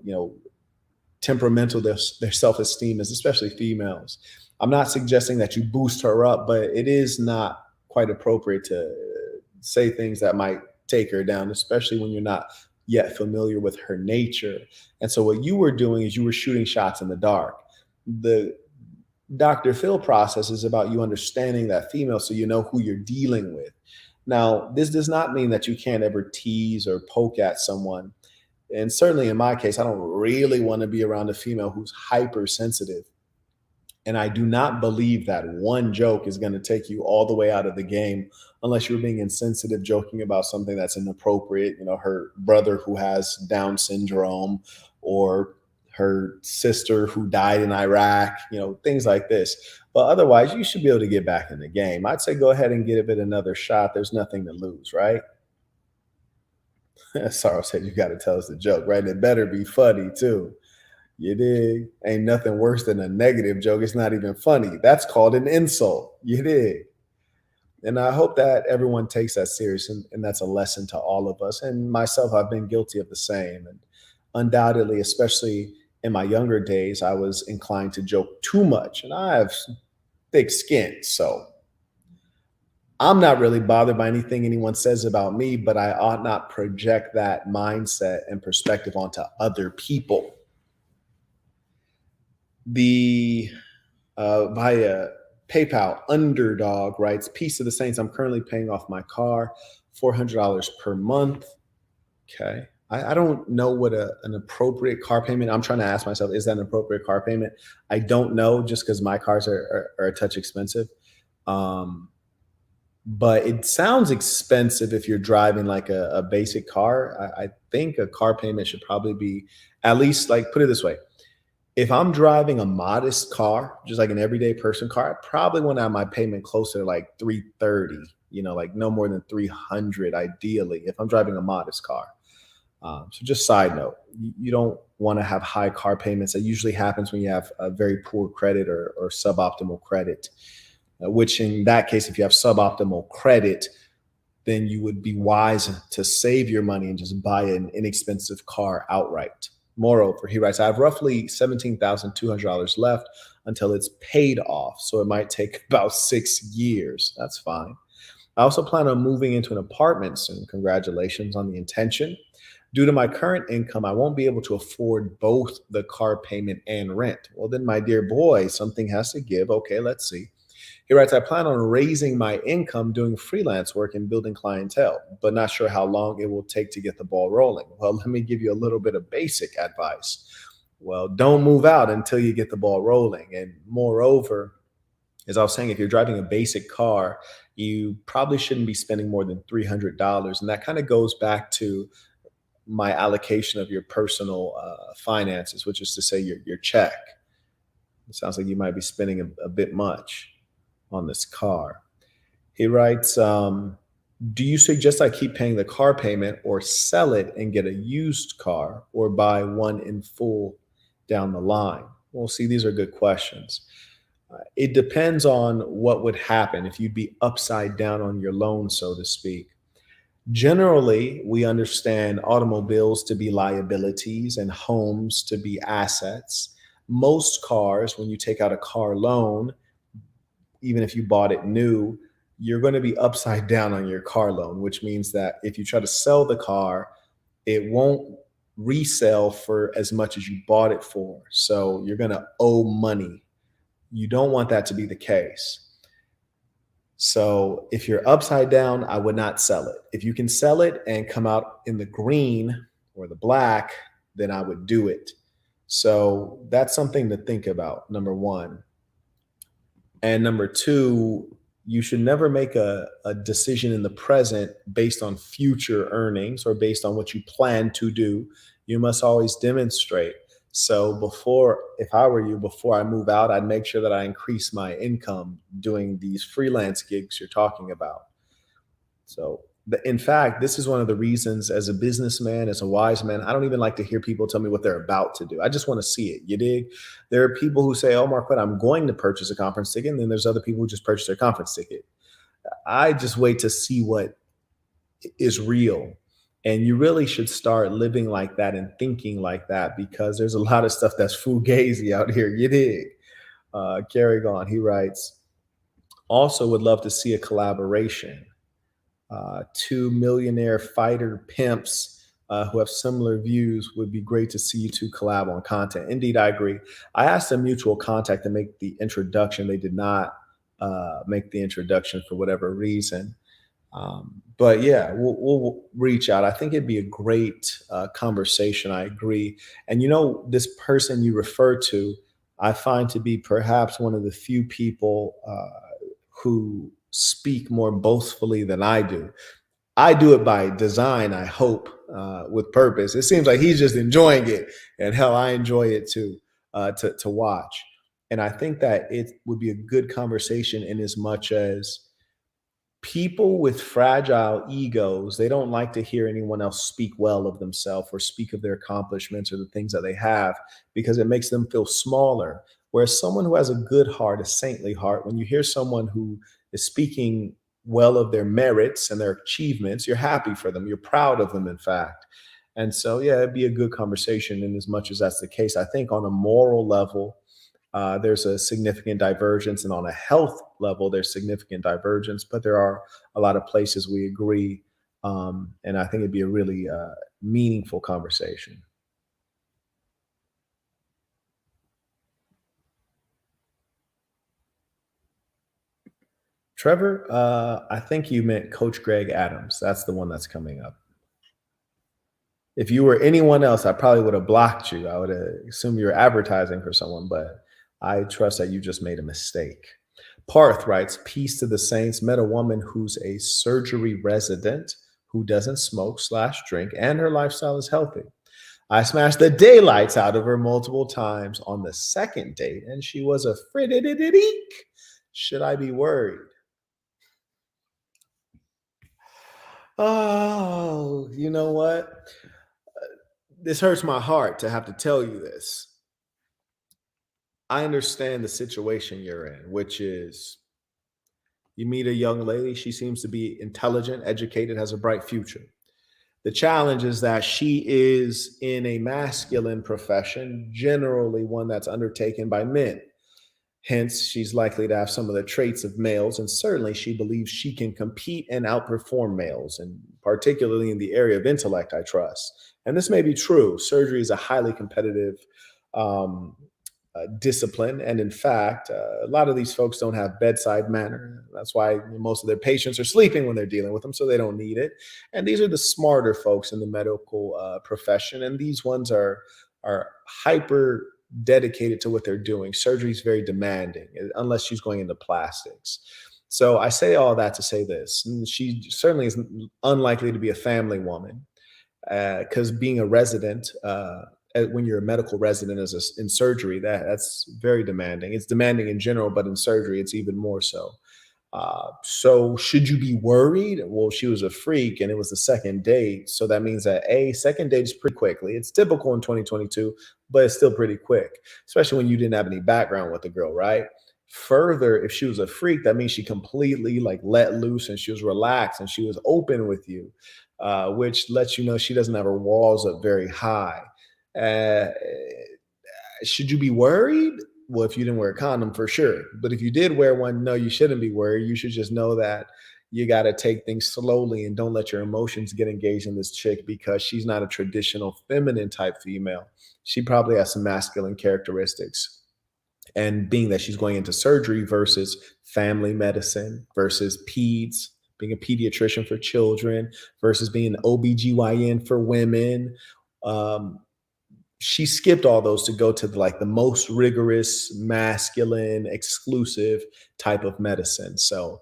[SPEAKER 3] temperamental their self-esteem is, especially females. I'm not suggesting that you boost her up, but it is not quite appropriate to say things that might take her down, especially when you're not yet familiar with her nature. And so what you were doing is you were shooting shots in the dark. The Dr. Phil process is about you understanding that female so you know who you're dealing with. Now, this does not mean that you can't ever tease or poke at someone. And certainly in my case, I don't really want to be around a female who's hypersensitive. And I do not believe that one joke is going to take you all the way out of the game unless you're being insensitive, joking about something that's inappropriate, her brother who has Down syndrome, or her sister who died in Iraq, things like this. But otherwise, you should be able to get back in the game. I'd say go ahead and give it another shot. There's nothing to lose, right? Sorrow said you got to tell us the joke, right? It better be funny, too. You dig? Ain't nothing worse than a negative joke. It's not even funny. That's called an insult. You dig? And I hope that everyone takes that serious, and that's a lesson to all of us. And myself, I've been guilty of the same. And undoubtedly, especially in my younger days, I was inclined to joke too much, and I have thick skin. So I'm not really bothered by anything anyone says about me, but I ought not project that mindset and perspective onto other people. The via PayPal, Underdog writes, peace to the saints. I'm currently paying off my car, $400 per month. Okay. I don't know what an appropriate car payment. I'm trying to ask myself, is that an appropriate car payment? I don't know, just because my cars are a touch expensive. But it sounds expensive if you're driving like a basic car. I think a car payment should probably be at least, like, put it this way. If I'm driving a modest car, just like an everyday person car, I probably want to have my payment closer to like $330, like no more than $300 ideally, if I'm driving a modest car. So just side note, you don't want to have high car payments. That usually happens when you have a very poor credit or suboptimal credit, which in that case, if you have suboptimal credit, then you would be wise to save your money and just buy an inexpensive car outright. Moreover, he writes, I have roughly $17,200 left until it's paid off. So it might take about 6 years. That's fine. I also plan on moving into an apartment soon. Congratulations on the intention. Due to my current income, I won't be able to afford both the car payment and rent. Well, then, my dear boy, something has to give. Okay, let's see. He writes, I plan on raising my income doing freelance work and building clientele, but not sure how long it will take to get the ball rolling. Well, let me give you a little bit of basic advice. Well, don't move out until you get the ball rolling. And moreover, as I was saying, if you're driving a basic car, you probably shouldn't be spending more than $300. And that kind of goes back to my allocation of your personal finances, which is to say your check. It sounds like you might be spending a bit much on this car. He writes, do you suggest I keep paying the car payment or sell it and get a used car or buy one in full down the line? Well, see, these are good questions. It depends on what would happen if you'd be upside down on your loan, so to speak. Generally, we understand automobiles to be liabilities and homes to be assets. Most cars, when you take out a car loan, even if you bought it new, you're going to be upside down on your car loan, which means that if you try to sell the car, it won't resell for as much as you bought it for. So you're going to owe money. You don't want that to be the case. So if you're upside down, I would not sell it. If you can sell it and come out in the green or the black, then I would do it. So that's something to think about, number one. And number two, you should never make a decision in the present based on future earnings or based on what you plan to do. You must always demonstrate. So if I were you, before I move out, I'd make sure that I increase my income doing these freelance gigs you're talking about. So in fact, this is one of the reasons as a businessman, as a wise man, I don't even like to hear people tell me what they're about to do. I just want to see it. You dig? There are people who say, oh, Marquette, I'm going to purchase a conference ticket. And then there's other people who just purchase their conference ticket. I just wait to see what is real. And you really should start living like that and thinking like that, because there's a lot of stuff that's fugazi out here. You dig? Carry on. He writes, also would love to see a collaboration. Two millionaire fighter pimps who have similar views would be great to see you two collab on content. Indeed, I agree. I asked a mutual contact to make the introduction. They did not make the introduction for whatever reason. But yeah, we'll reach out. I think it'd be a great conversation. I agree. And this person you refer to, I find to be perhaps one of the few people who speak more boastfully than I do. I do it by design, I hope, with purpose. It seems like he's just enjoying it, and hell, I enjoy it too, to watch. And I think that it would be a good conversation in as much as people with fragile egos, they don't like to hear anyone else speak well of themselves or speak of their accomplishments or the things that they have, because it makes them feel smaller. Whereas someone who has a good heart, a saintly heart, when you hear someone who is speaking well of their merits and their achievements, you're happy for them. You're proud of them, in fact. And so, yeah, it'd be a good conversation. And as much as that's the case, I think on a moral level, there's a significant divergence, and on a health level, there's significant divergence, but there are a lot of places we agree. And I think it'd be a really meaningful conversation. Trevor, I think you meant Coach Greg Adams. That's the one that's coming up. If you were anyone else, I probably would have blocked you. I would assume you were advertising for someone, but I trust that you just made a mistake. Parth writes, peace to the saints. Met a woman who's a surgery resident who doesn't smoke/drink, and her lifestyle is healthy. I smashed the daylights out of her multiple times on the second date, and she was a friddididideek. Should I be worried? Oh, you know what? This hurts my heart to have to tell you this. I understand the situation you're in, which is you meet a young lady. She seems to be intelligent, educated, has a bright future.
[SPEAKER 1] The challenge is that she is in a masculine profession, generally one that's undertaken by men. Hence, she's likely to have some of the traits of males, and certainly she believes she can compete and outperform males, and particularly in the area of intellect, I trust. And this may be true. Surgery is a highly competitive um, discipline. And in fact, a lot of these folks don't have bedside manner. That's why most of their patients are sleeping when they're dealing with them, so they don't need it. And these are the smarter folks in the medical profession, and these ones are hyper dedicated to what they're doing. Surgery is very demanding, unless she's going into plastics. So I say all that to say this: she certainly is unlikely to be a family woman, because being a resident, when you're a medical resident in surgery, that's very demanding. It's demanding in general, but in surgery, it's even more so. So should you be worried? Well, she was a freak and it was the second date. So that means that second date is pretty quickly. It's typical in 2022, but it's still pretty quick, especially when you didn't have any background with the girl, right? Further, if she was a freak, that means she completely like let loose and she was relaxed and she was open with you, which lets you know she doesn't have her walls up very high. Uh, should you be worried? Well, if you didn't wear a condom, for sure. But if you did wear one, no, you shouldn't be worried. You should just know that you got to take things slowly and don't let your emotions get engaged in this chick, because she's not a traditional feminine type female. She probably has some masculine characteristics. And being that she's going into surgery versus family medicine versus peds, being a pediatrician for children versus being an OBGYN for women, she skipped all those to go to the most rigorous, masculine, exclusive type of medicine. So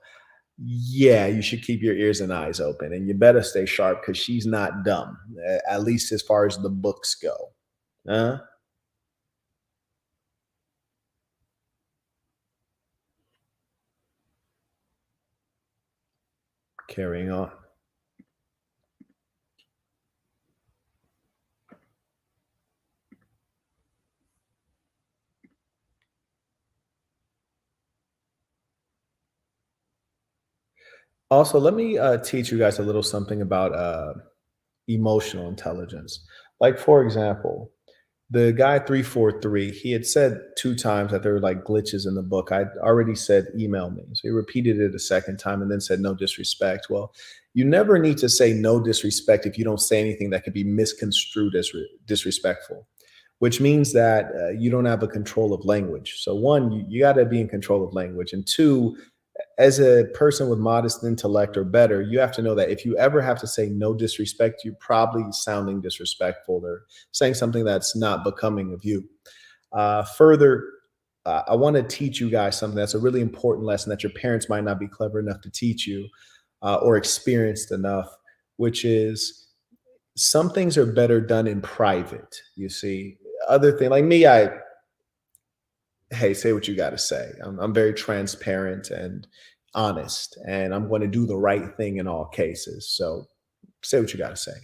[SPEAKER 1] yeah, you should keep your ears and eyes open, and you better stay sharp because she's not dumb, at least as far as the books go. Huh? Carrying on. Also, let me teach you guys a little something about emotional intelligence. Like, for example, the guy 343, he had said two times that there were like glitches in the book. I'd already said email me. So he repeated it a second time and then said no disrespect. Well, you never need to say no disrespect if you don't say anything that could be misconstrued as disrespectful, which means that you don't have a control of language. So, one, you got to be in control of language. And two, as a person with modest intellect or better, you have to know that if you ever have to say no disrespect, you're probably sounding disrespectful or saying something that's not becoming of you. Further, I want to teach you guys something that's a really important lesson that your parents might not be clever enough to teach you, or experienced enough, which is some things are better done in private. You see, other thing like me, hey, say what you got to say. I'm very transparent and honest, and I'm going to do the right thing in all cases. So say what you got to say.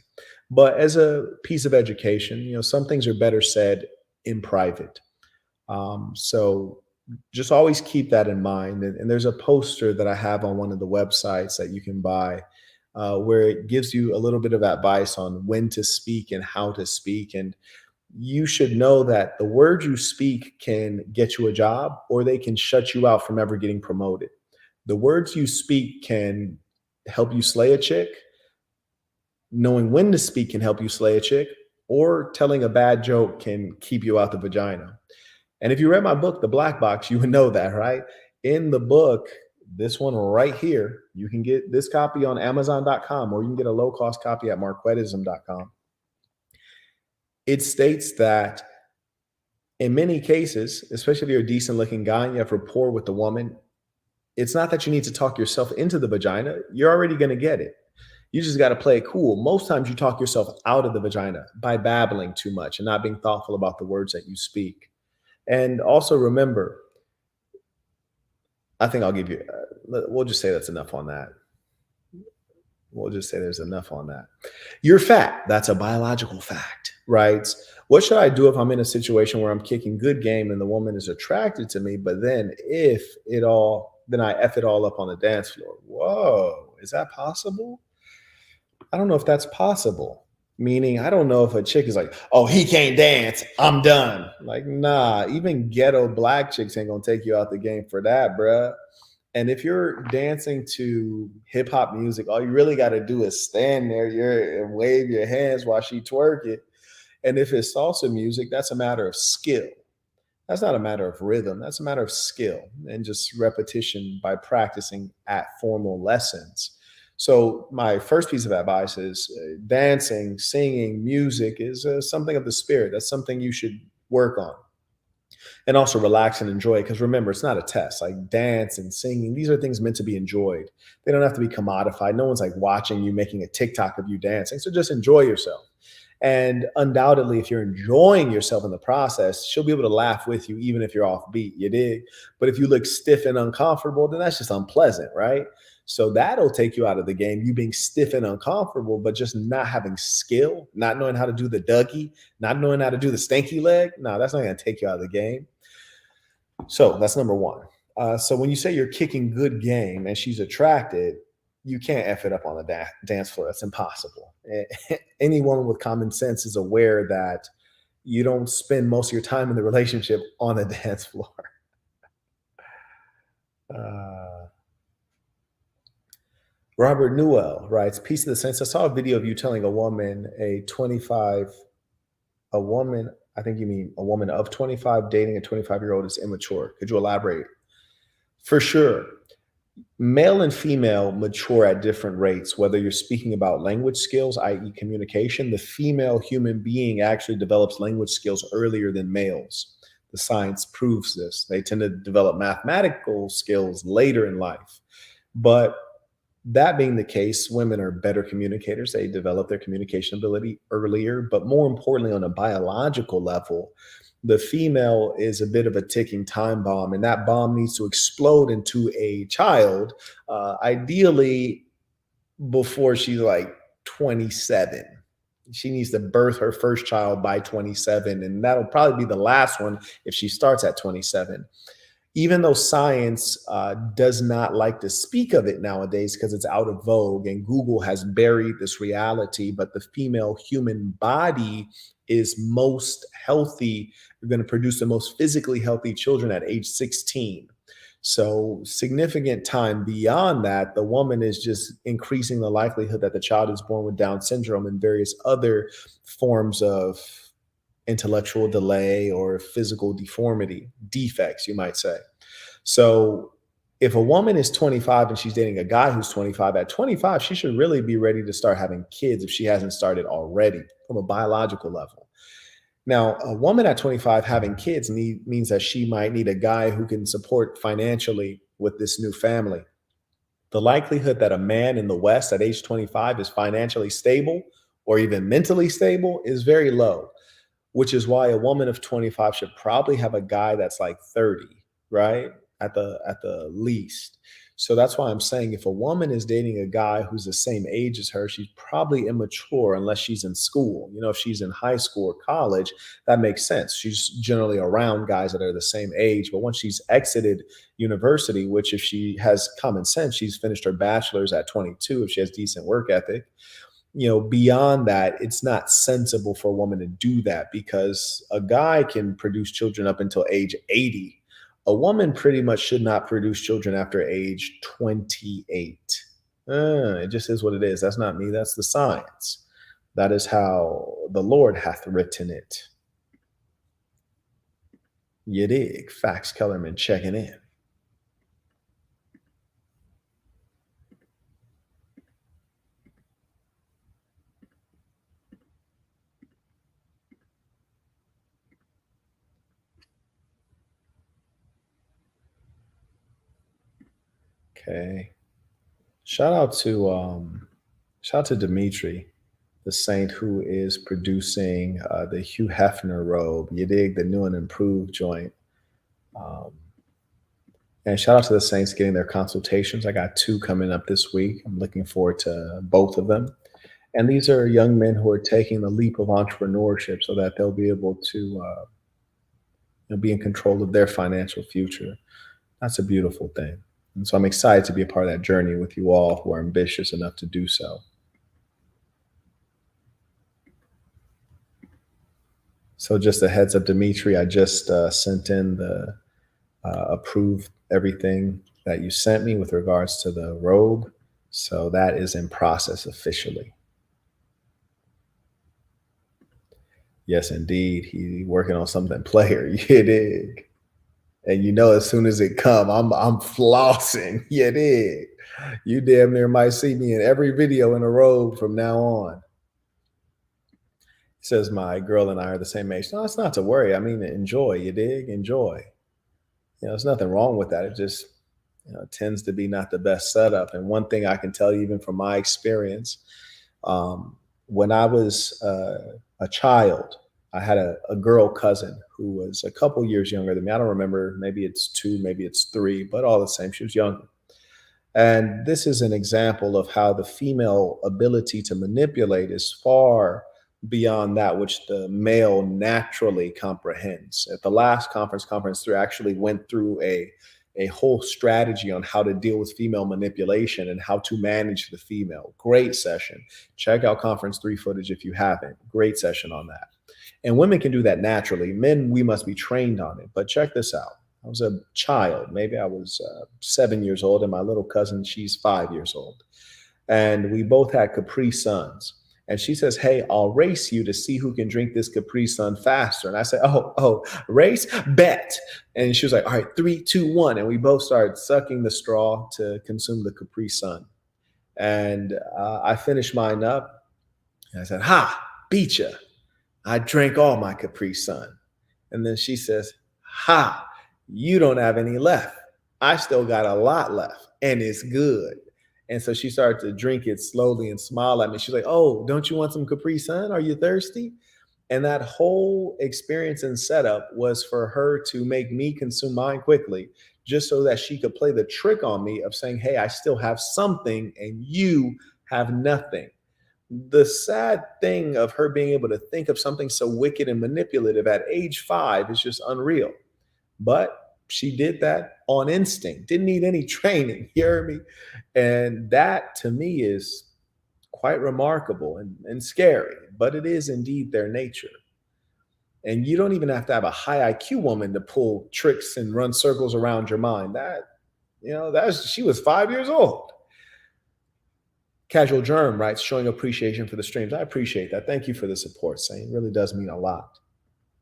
[SPEAKER 1] But as a piece of education, some things are better said in private. So just always keep that in mind. And there's a poster that I have on one of the websites that you can buy, where it gives you a little bit of advice on when to speak and how to speak. And you should know that the words you speak can get you a job, or they can shut you out from ever getting promoted. The words you speak can help you slay a chick. Knowing when to speak can help you slay a chick, or telling a bad joke can keep you out the vagina. And if you read my book, The Black Box, you would know that, right? In the book, this one right here, you can get this copy on Amazon.com, or you can get a low-cost copy at marquettism.com. It states that in many cases, especially if you're a decent looking guy and you have rapport with the woman, it's not that you need to talk yourself into the vagina. You're already going to get it. You just got to play it cool. Most times you talk yourself out of the vagina by babbling too much and not being thoughtful about the words that you speak. And also remember, I think I'll give you, we'll just say that's enough on that. We'll just say there's enough on that. You're fat. That's a biological fact, right? What should I do if I'm in a situation where I'm kicking good game and the woman is attracted to me, but then then I F it all up on the dance floor? Whoa, is that possible?
[SPEAKER 3] I don't know if that's possible. Meaning, I don't know if a chick is like, oh, he can't dance, I'm done. Like, nah, even ghetto black chicks ain't gonna take you out the game for that, bruh. And if you're dancing to hip hop music, all you really got to do is stand there and wave your hands while she twerk it. And if it's salsa music, that's a matter of skill. That's not a matter of rhythm. That's a matter of skill and just repetition by practicing at formal lessons. So, my first piece of advice is dancing, singing, music is something of the spirit. That's something you should work on and also relax and enjoy it. Because remember, it's not a test. Like dance and singing, these are things meant to be enjoyed. They don't have to be commodified. No one's like watching you making a TikTok of you dancing. So just enjoy yourself. And undoubtedly, if you're enjoying yourself in the process, she'll be able to laugh with you, even if you're off beat. You dig? But if you look stiff and uncomfortable, then that's just unpleasant, right? So that'll take you out of the game, you being stiff and uncomfortable, but just not having skill, not knowing how to do the Dougie, not knowing how to do the stanky leg. No, that's not going to take you out of the game. So that's number one. So when you say you're kicking good game and she's attracted, you can't F it up on the dance floor. That's impossible. Any woman with common sense is aware that you don't spend most of your time in the relationship on the dance floor. Robert Newell writes, Peace of the Saints. I saw a video of you telling a woman, I think you mean a woman of 25 dating a 25-year-old is immature. Could you elaborate? For sure. Male and female mature at different rates, whether you're speaking about language skills, i.e. communication. The female human being actually develops language skills earlier than males. The science proves this. They tend to develop mathematical skills later in life. But that being the case, women are better communicators. They develop their communication ability earlier. But more importantly, on a biological level, the female is a bit of a ticking time bomb, and that bomb needs to explode into a child, ideally before she's like 27. She needs to birth her first child by 27, and that'll probably be the last one if she starts at 27. Even though science does not like to speak of it nowadays because it's out of vogue and Google has buried this reality, but the female human body is most healthy. You're going to produce the most physically healthy children at age 16. So significant time beyond that, the woman is just increasing the likelihood that the child is born with Down syndrome and various other forms of intellectual delay or physical deformity, defects, you might say. So if a woman is 25 and she's dating a guy who's 25, at 25, she should really be ready to start having kids if she hasn't started already from a biological level. Now, a woman at 25 having kids means that she might need a guy who can support financially with this new family. The likelihood that a man in the West at age 25 is financially stable or even mentally stable is very low, which is why a woman of 25 should probably have a guy that's like 30, right? At the least. So that's why I'm saying if a woman is dating a guy who's the same age as her, she's probably immature unless she's in school. You know, if she's in high school or college, that makes sense. She's generally around guys that are the same age. But once she's exited university, which if she has common sense, she's finished her bachelor's at 22, if she has decent work ethic, you know, beyond that, it's not sensible for a woman to do that because a guy can produce children up until age 80. A woman pretty much should not produce children after age 28. It just is what it is. That's not me. That's the science. That is how the Lord hath written it. You dig? Fax Kellerman checking in. Okay. Shout out to Dimitri, the saint who is producing the Hugh Hefner robe. You dig, the new and improved joint. And shout out to the saints getting their consultations. I got 2 coming up this week. I'm looking forward to both of them. And these are young men who are taking the leap of entrepreneurship so that they'll be able to be in control of their financial future. That's a beautiful thing. And so I'm excited to be a part of that journey with you all who are ambitious enough to do so. So just a heads up, Dimitri, I just sent in the approved everything that you sent me with regards to the robe. So that is in process officially. Yes, indeed. He working on something player. You dig? And you know, as soon as it come, I'm flossing. You dig? You damn near might see me in every video in a robe from now on. He says my girl and I are the same age. No, it's not to worry. I mean, enjoy. You dig? Enjoy. You know, there's nothing wrong with that. It just, you know, tends to be not the best setup. And one thing I can tell you, even from my experience, when I was a child, I had a girl cousin who was a couple years younger than me. I don't remember, maybe it's 2, maybe it's 3, but all the same, she was younger. And this is an example of how the female ability to manipulate is far beyond that which the male naturally comprehends. At the last conference 3, I actually went through a whole strategy on how to deal with female manipulation and how to manage the female. Great session. Check out conference 3 footage if you haven't. Great session on that. And women can do that naturally. Men, we must be trained on it. But check this out. I was a child. Maybe I was 7 years old, and my little cousin, she's 5 years old. And we both had Capri Suns. And she says, hey, I'll race you to see who can drink this Capri Sun faster. And I said, oh, race, bet. And she was like, all right, 3, 2, 1. And we both started sucking the straw to consume the Capri Sun. And I finished mine up. And I said, ha, beat ya. I drank all my Capri Sun. And then she says, ha, you don't have any left. I still got a lot left, and it's good. And so she started to drink it slowly and smile at me. She's like, oh, don't you want some Capri Sun? Are you thirsty? And that whole experience and setup was for her to make me consume mine quickly, just so that she could play the trick on me of saying, hey, I still have something and you have nothing. The sad thing of her being able to think of something so wicked and manipulative at age 5 is just unreal. But she did that on instinct, didn't need any training. You hear me? And that to me is quite remarkable and scary, but it is indeed their nature. And you don't even have to have a high IQ woman to pull tricks and run circles around your mind. She was 5 years old. Casual Germ writes, showing appreciation for the streams. I appreciate that. Thank you for the support, Saint. It really does mean a lot.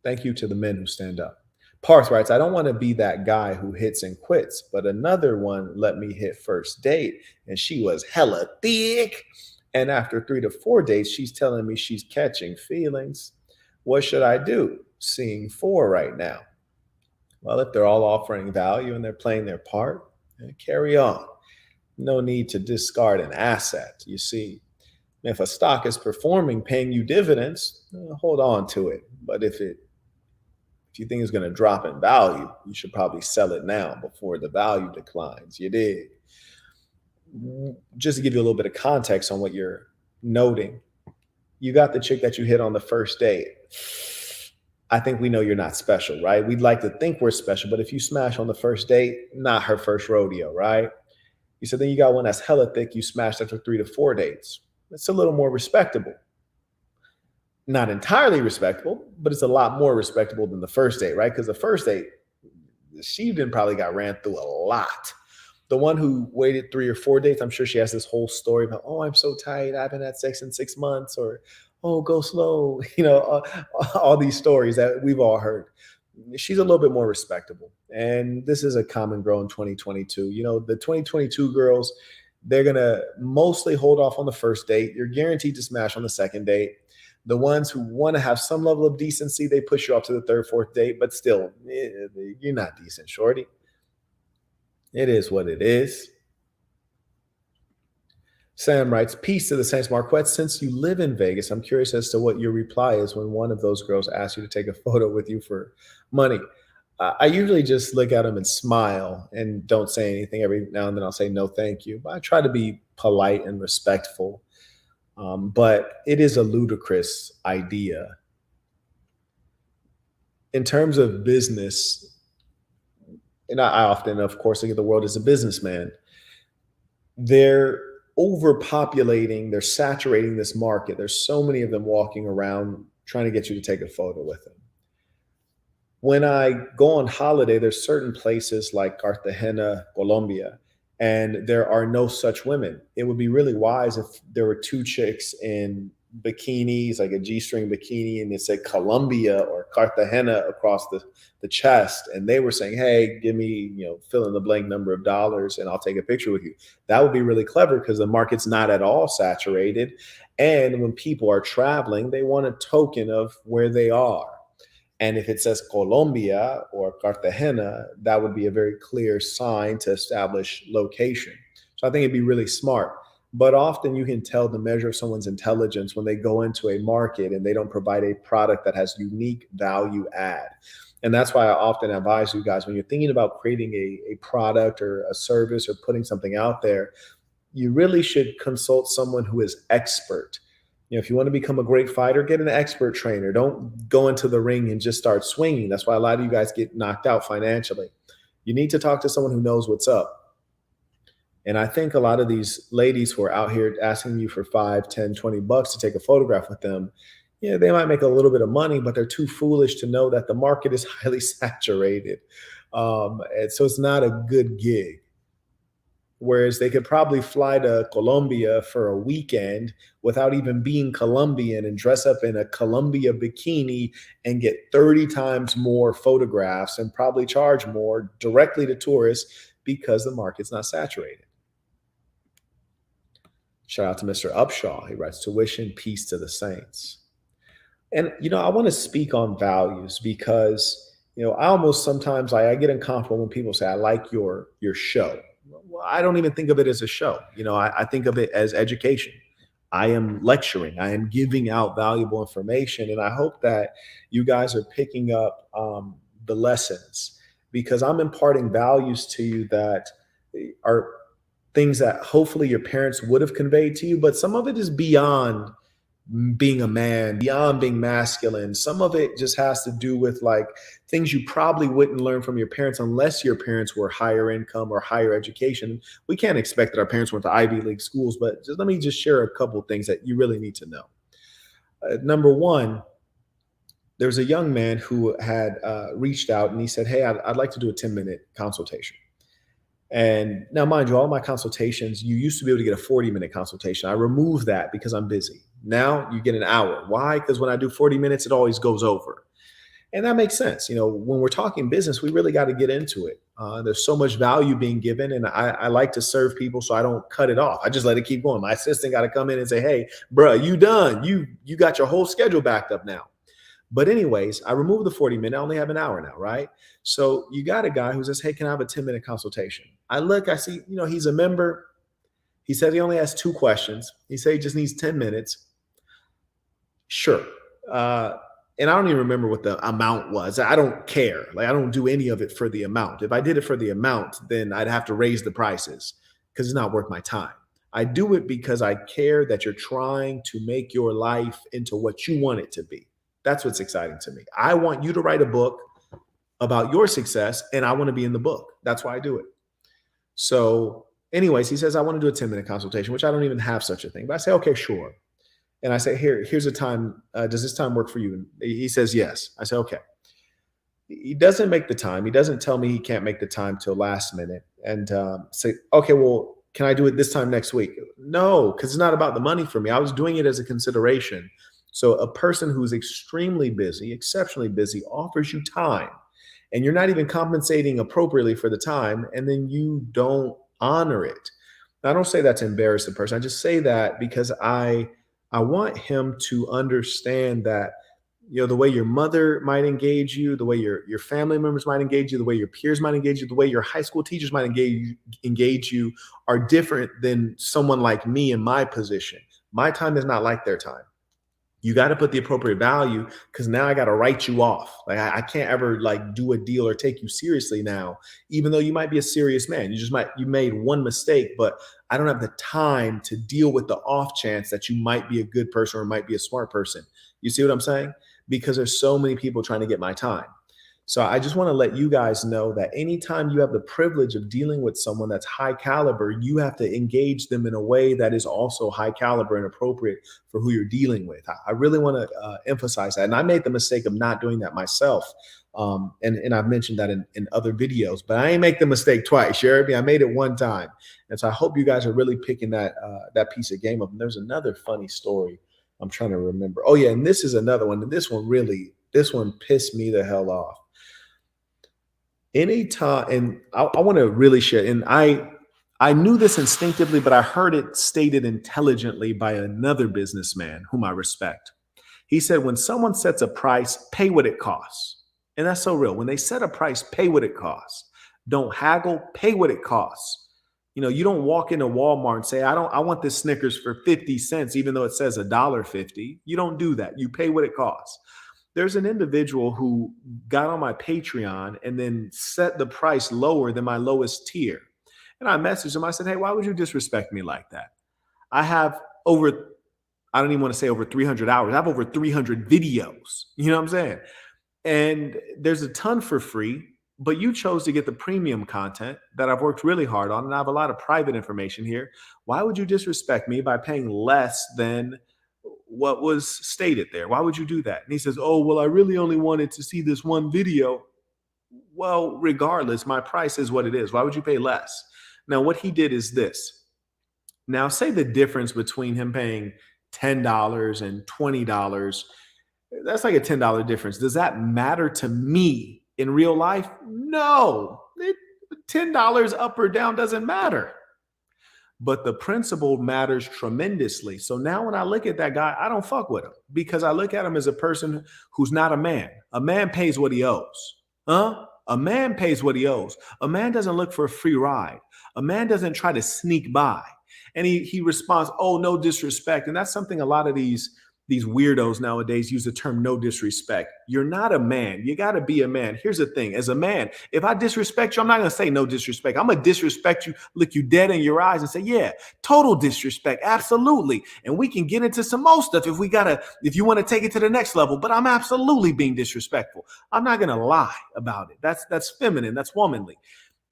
[SPEAKER 3] Thank you to the men who stand up. Parth writes, I don't want to be that guy who hits and quits, but another one let me hit first date, and she was hella thick. And after 3 to 4 dates, she's telling me she's catching feelings. What should I do? Seeing 4 right now. Well, if they're all offering value and they're playing their part, carry on. No need to discard an asset. You see, if a stock is performing, paying you dividends, hold on to it. But if you think it's going to drop in value, you should probably sell it now before the value declines. You did. Just to give you a little bit of context on what you're noting, you got the chick that you hit on the first date. I think we know you're not special, right? We'd like to think we're special, but if you smash on the first date, not her first rodeo, right? You said then you got one that's hella thick, you smashed after 3 to 4 dates. It's a little more respectable. Not entirely respectable, but it's a lot more respectable than the first date, right? Because the first date, she probably got ran through a lot. The one who waited 3 or 4 dates, I'm sure she has this whole story about, oh, I'm so tight, I haven't had sex in 6 months, or, oh, go slow, all these stories that we've all heard. She's a little bit more respectable. And this is a common girl in 2022. The 2022 girls, they're going to mostly hold off on the first date. You're guaranteed to smash on the second date. The ones who want to have some level of decency, they push you up to the 3rd, 4th date, but still, you're not decent, shorty. It is what it is. Sam writes, peace to the Saints Marquette. Since you live in Vegas, I'm curious as to what your reply is when one of those girls asks you to take a photo with you for money. I usually just look at them and smile and don't say anything. Every now and then I'll say no, thank you. But I try to be polite and respectful. But it is a ludicrous idea. In terms of business, and I often, of course, look at the world as a businessman. They're overpopulating, they're saturating this market. There's so many of them walking around trying to get you to take a photo with them.
[SPEAKER 1] when I go on holiday, there's certain places like Cartagena, Colombia, and there are no such women. It would be really wise if there were two chicks in bikinis, like a G-string bikini, and it said Colombia or Cartagena across the chest, and they were saying, "Hey, give me, fill in the blank number of dollars, and I'll take a picture with you." That would be really clever because the market's not at all saturated, and when people are traveling, they want a token of where they are. And if it says Colombia or Cartagena, that would be a very clear sign to establish location. So I think it'd be really smart. But often you can tell the measure of someone's intelligence when they go into a market and they don't provide a product that has unique value add. And that's why I often advise you guys when you're thinking about creating a product or a service or putting something out there, you really should consult someone who is expert. If you want to become a great fighter, get an expert trainer. Don't go into the ring and just start swinging. That's why a lot of you guys get knocked out financially. You need to talk to someone who knows what's up. And I think a lot of these ladies who are out here asking you for 5, 10, 20 bucks to take a photograph with them, they might make a little bit of money, but they're too foolish to know that the market is highly saturated. And so it's not a good gig. Whereas they could probably fly to Colombia for a weekend without even being Colombian and dress up in a Colombia bikini and get 30 times more photographs and probably charge more directly to tourists because the market's not saturated. Shout out to Mr. Upshaw. He writes, "Tuition, peace to the saints." And, I want to speak on values because, I almost sometimes I get uncomfortable when people say, "I like your show." Well, I don't even think of it as a show. I think of it as education. I am lecturing. I am giving out valuable information. And I hope that you guys are picking up the lessons because I'm imparting values to you that are things that hopefully your parents would have conveyed to you. But some of it is beyond being a man, beyond being masculine. Some of it just has to do with like things you probably wouldn't learn from your parents unless your parents were higher income or higher education. We can't expect that our parents went to Ivy League schools, but let me just share a couple of things that you really need to know. Number one, there's a young man who had reached out and he said, "Hey, I'd like to do a 10-minute consultation." And now, mind you, all my consultations, you used to be able to get a 40-minute consultation. I removed that because I'm busy. Now you get an hour. Why? Because when I do 40 minutes, it always goes over. And that makes sense. When we're talking business, we really got to get into it. There's so much value being given, and I like to serve people, so I don't cut it off. I just let it keep going. My assistant got to come in and say, "Hey, bruh, you done. You got your whole schedule backed up now." But anyways, I removed the 40-minute. I only have an hour now, right? So you got a guy who says, "Hey, can I have a 10-minute consultation?" I look, I see, he's a member. He said he only has 2 questions. He said he just needs 10 minutes. Sure. And I don't even remember what the amount was. I don't care. Like, I don't do any of it for the amount. If I did it for the amount, then I'd have to raise the prices because it's not worth my time. I do it because I care that you're trying to make your life into what you want it to be. That's what's exciting to me. I want you to write a book about your success, and I want to be in the book. That's why I do it. So anyways, he says, "I want to do a 10-minute consultation," which I don't even have such a thing. But I say, "Okay, sure." And I say, here's a time. Does this time work for you? And he says, "Yes." I say, "Okay." He doesn't make the time. He doesn't tell me he can't make the time till last minute. And say, "Okay, well, can I do it this time next week?" No, because it's not about the money for me. I was doing it as a consideration. So a person who's extremely busy, exceptionally busy, offers you time, and you're not even compensating appropriately for the time, and then you don't honor it. Now, I don't say that to embarrass the person. I just say that because I want him to understand that, the way your mother might engage you, the way your family members might engage you, the way your peers might engage you, the way your high school teachers might engage you are different than someone like me in my position. My time is not like their time. You got to put the appropriate value because now I got to write you off. Like I can't ever do a deal or take you seriously now, even though you might be a serious man. You made one mistake, but I don't have the time to deal with the off chance that you might be a good person or might be a smart person. You see what I'm saying? Because there's so many people trying to get my time.
[SPEAKER 3] So I just want to let you guys know that anytime you have the privilege of dealing with someone that's high caliber, you have to engage them in a way that is also high caliber and appropriate for who you're dealing with. I really want to emphasize that. And I made the mistake of not doing that myself. And I've mentioned that in other videos, but I ain't make the mistake twice. You heard me? I made it one time. And so I hope you guys are really picking that piece of game up. And there's another funny story I'm trying to remember. Oh yeah, and this is another one. And this one pissed me the hell off. Anytime, and I want to really share, and I knew this instinctively, but I heard it stated intelligently by another businessman whom I respect. He said, when someone sets a price, pay what it costs. And that's so real. When they set a price, pay what it costs. Don't haggle, pay what it costs. You know, you don't walk into Walmart and say, I want this Snickers for 50 cents, even though it says $1.50. You don't do that. You pay what it costs. There's an individual who got on my Patreon and then set the price lower than my lowest tier. And I messaged him. I said, hey, why would you disrespect me like that? I have I don't even want to say over 300 hours. I have over 300 videos. You know what I'm saying? And there's a ton for free, but you chose to get the premium content that I've worked really hard on. And I have a lot of private information here. Why would you disrespect me by paying less than what was stated there? Why would you do that? And he says, oh, well, I really only wanted to see this one video. Well, regardless, my price is what it is. Why would you pay less? Now, what he did is this. Now, say the difference between him paying $10 and $20. That's like a $10 difference. Does that matter to me in real life? No. $10 up or down doesn't matter. But the principle matters tremendously. So now when I look at that guy, I don't fuck with him because I look at him as a person who's not a man. A man pays what he owes. A man pays what he owes. A man doesn't look for a free ride. A man doesn't try to sneak by. And he responds, oh, no disrespect. And that's something a lot of these weirdos nowadays use the term no disrespect. You're not a man. You got to be a man. Here's the thing. As a man, if I disrespect you, I'm not going to say no disrespect. I'm going to disrespect you, look you dead in your eyes and say, yeah, total disrespect. Absolutely. And we can get into some more stuff if you want to take it to the next level, but I'm absolutely being disrespectful. I'm not going to lie about it. That's feminine. That's womanly.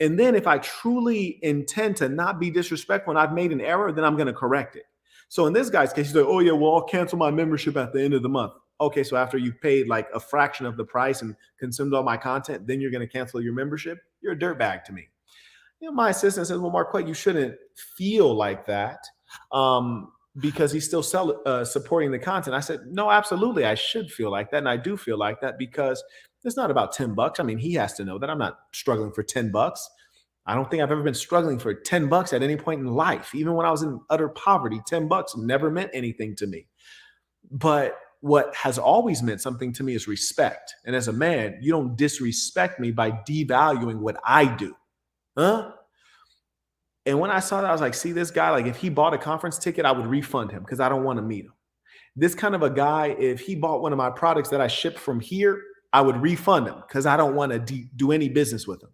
[SPEAKER 3] And then if I truly intend to not be disrespectful and I've made an error, then I'm going to correct it. So in this guy's case, he's like, oh yeah, well, I'll cancel my membership at the end of the month. Okay, so after you've paid like a fraction of the price and consumed all my content, then you're going to cancel your membership? You're a dirtbag to me. You know, my assistant says, well, Marquette, you shouldn't feel like that because he's still supporting the content. I said, no, absolutely, I should feel like that. And I do feel like that because it's not about $10. I mean, he has to know that I'm not struggling for $10. I don't think I've ever been struggling for $10 at any point in life. Even when I was in utter poverty, $10 never meant anything to me. But what has always meant something to me is respect. And as a man, you don't disrespect me by devaluing what I do. And when I saw that, I was like, see this guy, like if he bought a conference ticket, I would refund him because I don't want to meet him. This kind of a guy, if he bought one of my products that I shipped from here, I would refund him because I don't want to do any business with him.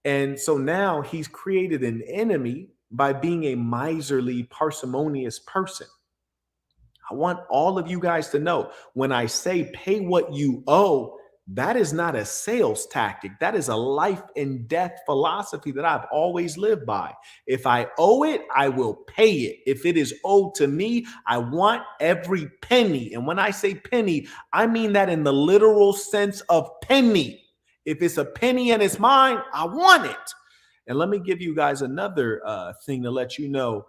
[SPEAKER 3] And so now he's created an enemy by being a miserly, parsimonious person. I want all of you guys to know when I say pay what you owe, that is not a sales tactic. That is a life and death philosophy that I've always lived by. If I owe it, I will pay it. If it is owed to me, I want every penny. And when I say penny, I mean that in the literal sense of penny. If it's a penny and it's mine, I want it. And let me give you guys another thing to let you know.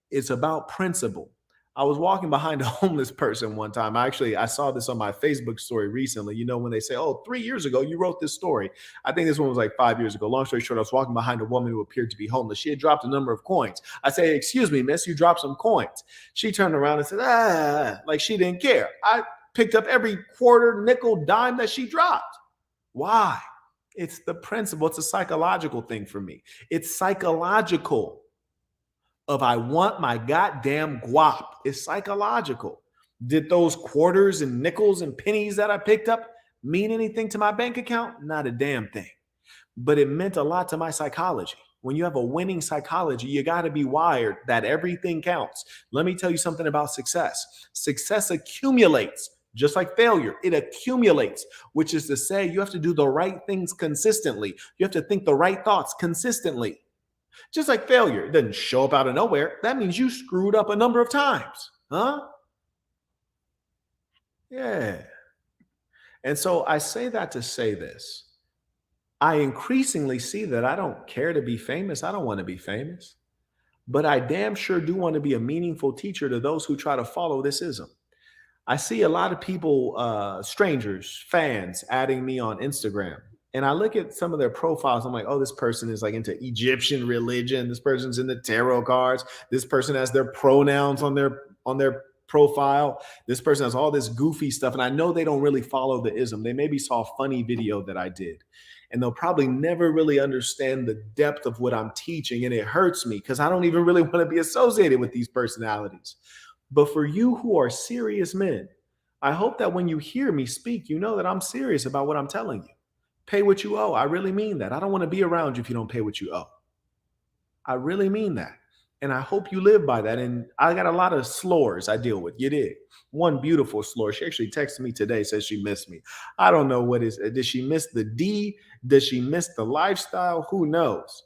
[SPEAKER 3] It's about principle. I was walking behind a homeless person one time. I saw this on my Facebook story recently. You know, when they say, oh, 3 years ago, you wrote this story. I think this one was like 5 years ago. Long story short, I was walking behind a woman who appeared to be homeless. She had dropped a number of coins. I say, excuse me, miss, you dropped some coins. She turned around and said, like she didn't care. I picked up every quarter, nickel, dime that she dropped. Why? It's the principle. It's a psychological thing for me. It's psychological. Of I want my goddamn guap. It's psychological. Did those quarters and nickels and pennies that I picked up mean anything to my bank account? Not a damn thing. But it meant a lot to my psychology. When you have a winning psychology, you got to be wired that everything counts. Let me tell you something about success. Success accumulates.
[SPEAKER 1] Just like failure, it accumulates, which is to say you have to do the right things consistently. You have to think the right thoughts consistently. Just like failure, it doesn't show up out of nowhere. That means you screwed up a number of times. Huh? Yeah. And so I say that to say this. I increasingly see that I don't care to be famous. I don't want to be famous, but I damn sure do want to be a meaningful teacher to those who try to follow this ism. I see a lot of people, strangers, fans, adding me on Instagram. And I look at some of their profiles. I'm like, oh, this person is like into Egyptian religion. This person's into tarot cards. This person has their pronouns on their profile. This person has all this goofy stuff. And I know they don't really follow the ism. They maybe saw a funny video that I did. And they'll probably never really understand the depth of what I'm teaching. And it hurts me because I don't even really want to be associated with these personalities. But for you who are serious men, I hope that when you hear me speak, you know that I'm serious about what I'm telling you. Pay what you owe. I really mean that. I don't want to be around you if you don't pay what you owe. I really mean that. And I hope you live by that. And I got a lot of slurs I deal with. You did. One beautiful slur. She actually texted me today, says she missed me. I don't know what is. Did she miss the D? Does she miss the lifestyle? Who knows?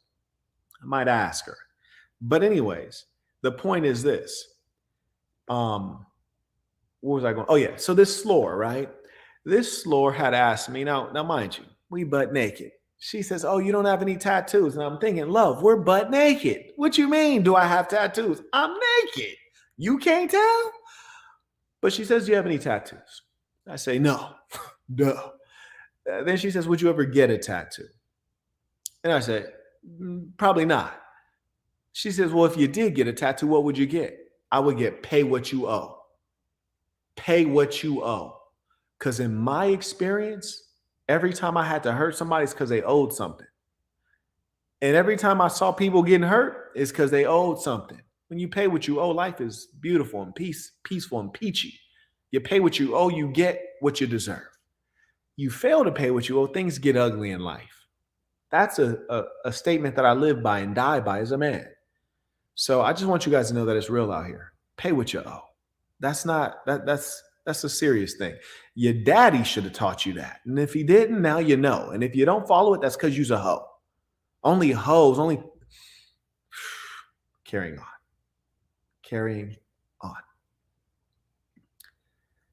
[SPEAKER 1] I might ask her. But anyways, the point is this. What was I going? Oh yeah. So this slur, right? This slur had asked me. Now mind you, we butt naked. She says, oh, you don't have any tattoos. And I'm thinking, love, we're butt naked. What you mean? Do I have tattoos? I'm naked. You can't tell? But she says, do you have any tattoos? I say, no, no. Then she says, would you ever get a tattoo? And I said, probably not. She says, well, if you did get a tattoo, what would you get? I would get pay what you owe. Pay what you owe. Because in my experience, every time I had to hurt somebody, it's because they owed something. And every time I saw people getting hurt, it's because they owed something. When you pay what you owe, life is beautiful and peaceful and peachy. You pay what you owe, you get what you deserve. You fail to pay what you owe, things get ugly in life. That's a statement that I live by and die by as a man. So I just want you guys to know that it's real out here. Pay what you owe. That's a serious thing. Your daddy should have taught you that. And if he didn't, now you know. And if you don't follow it, that's because you's a hoe. Only hoes, carrying on.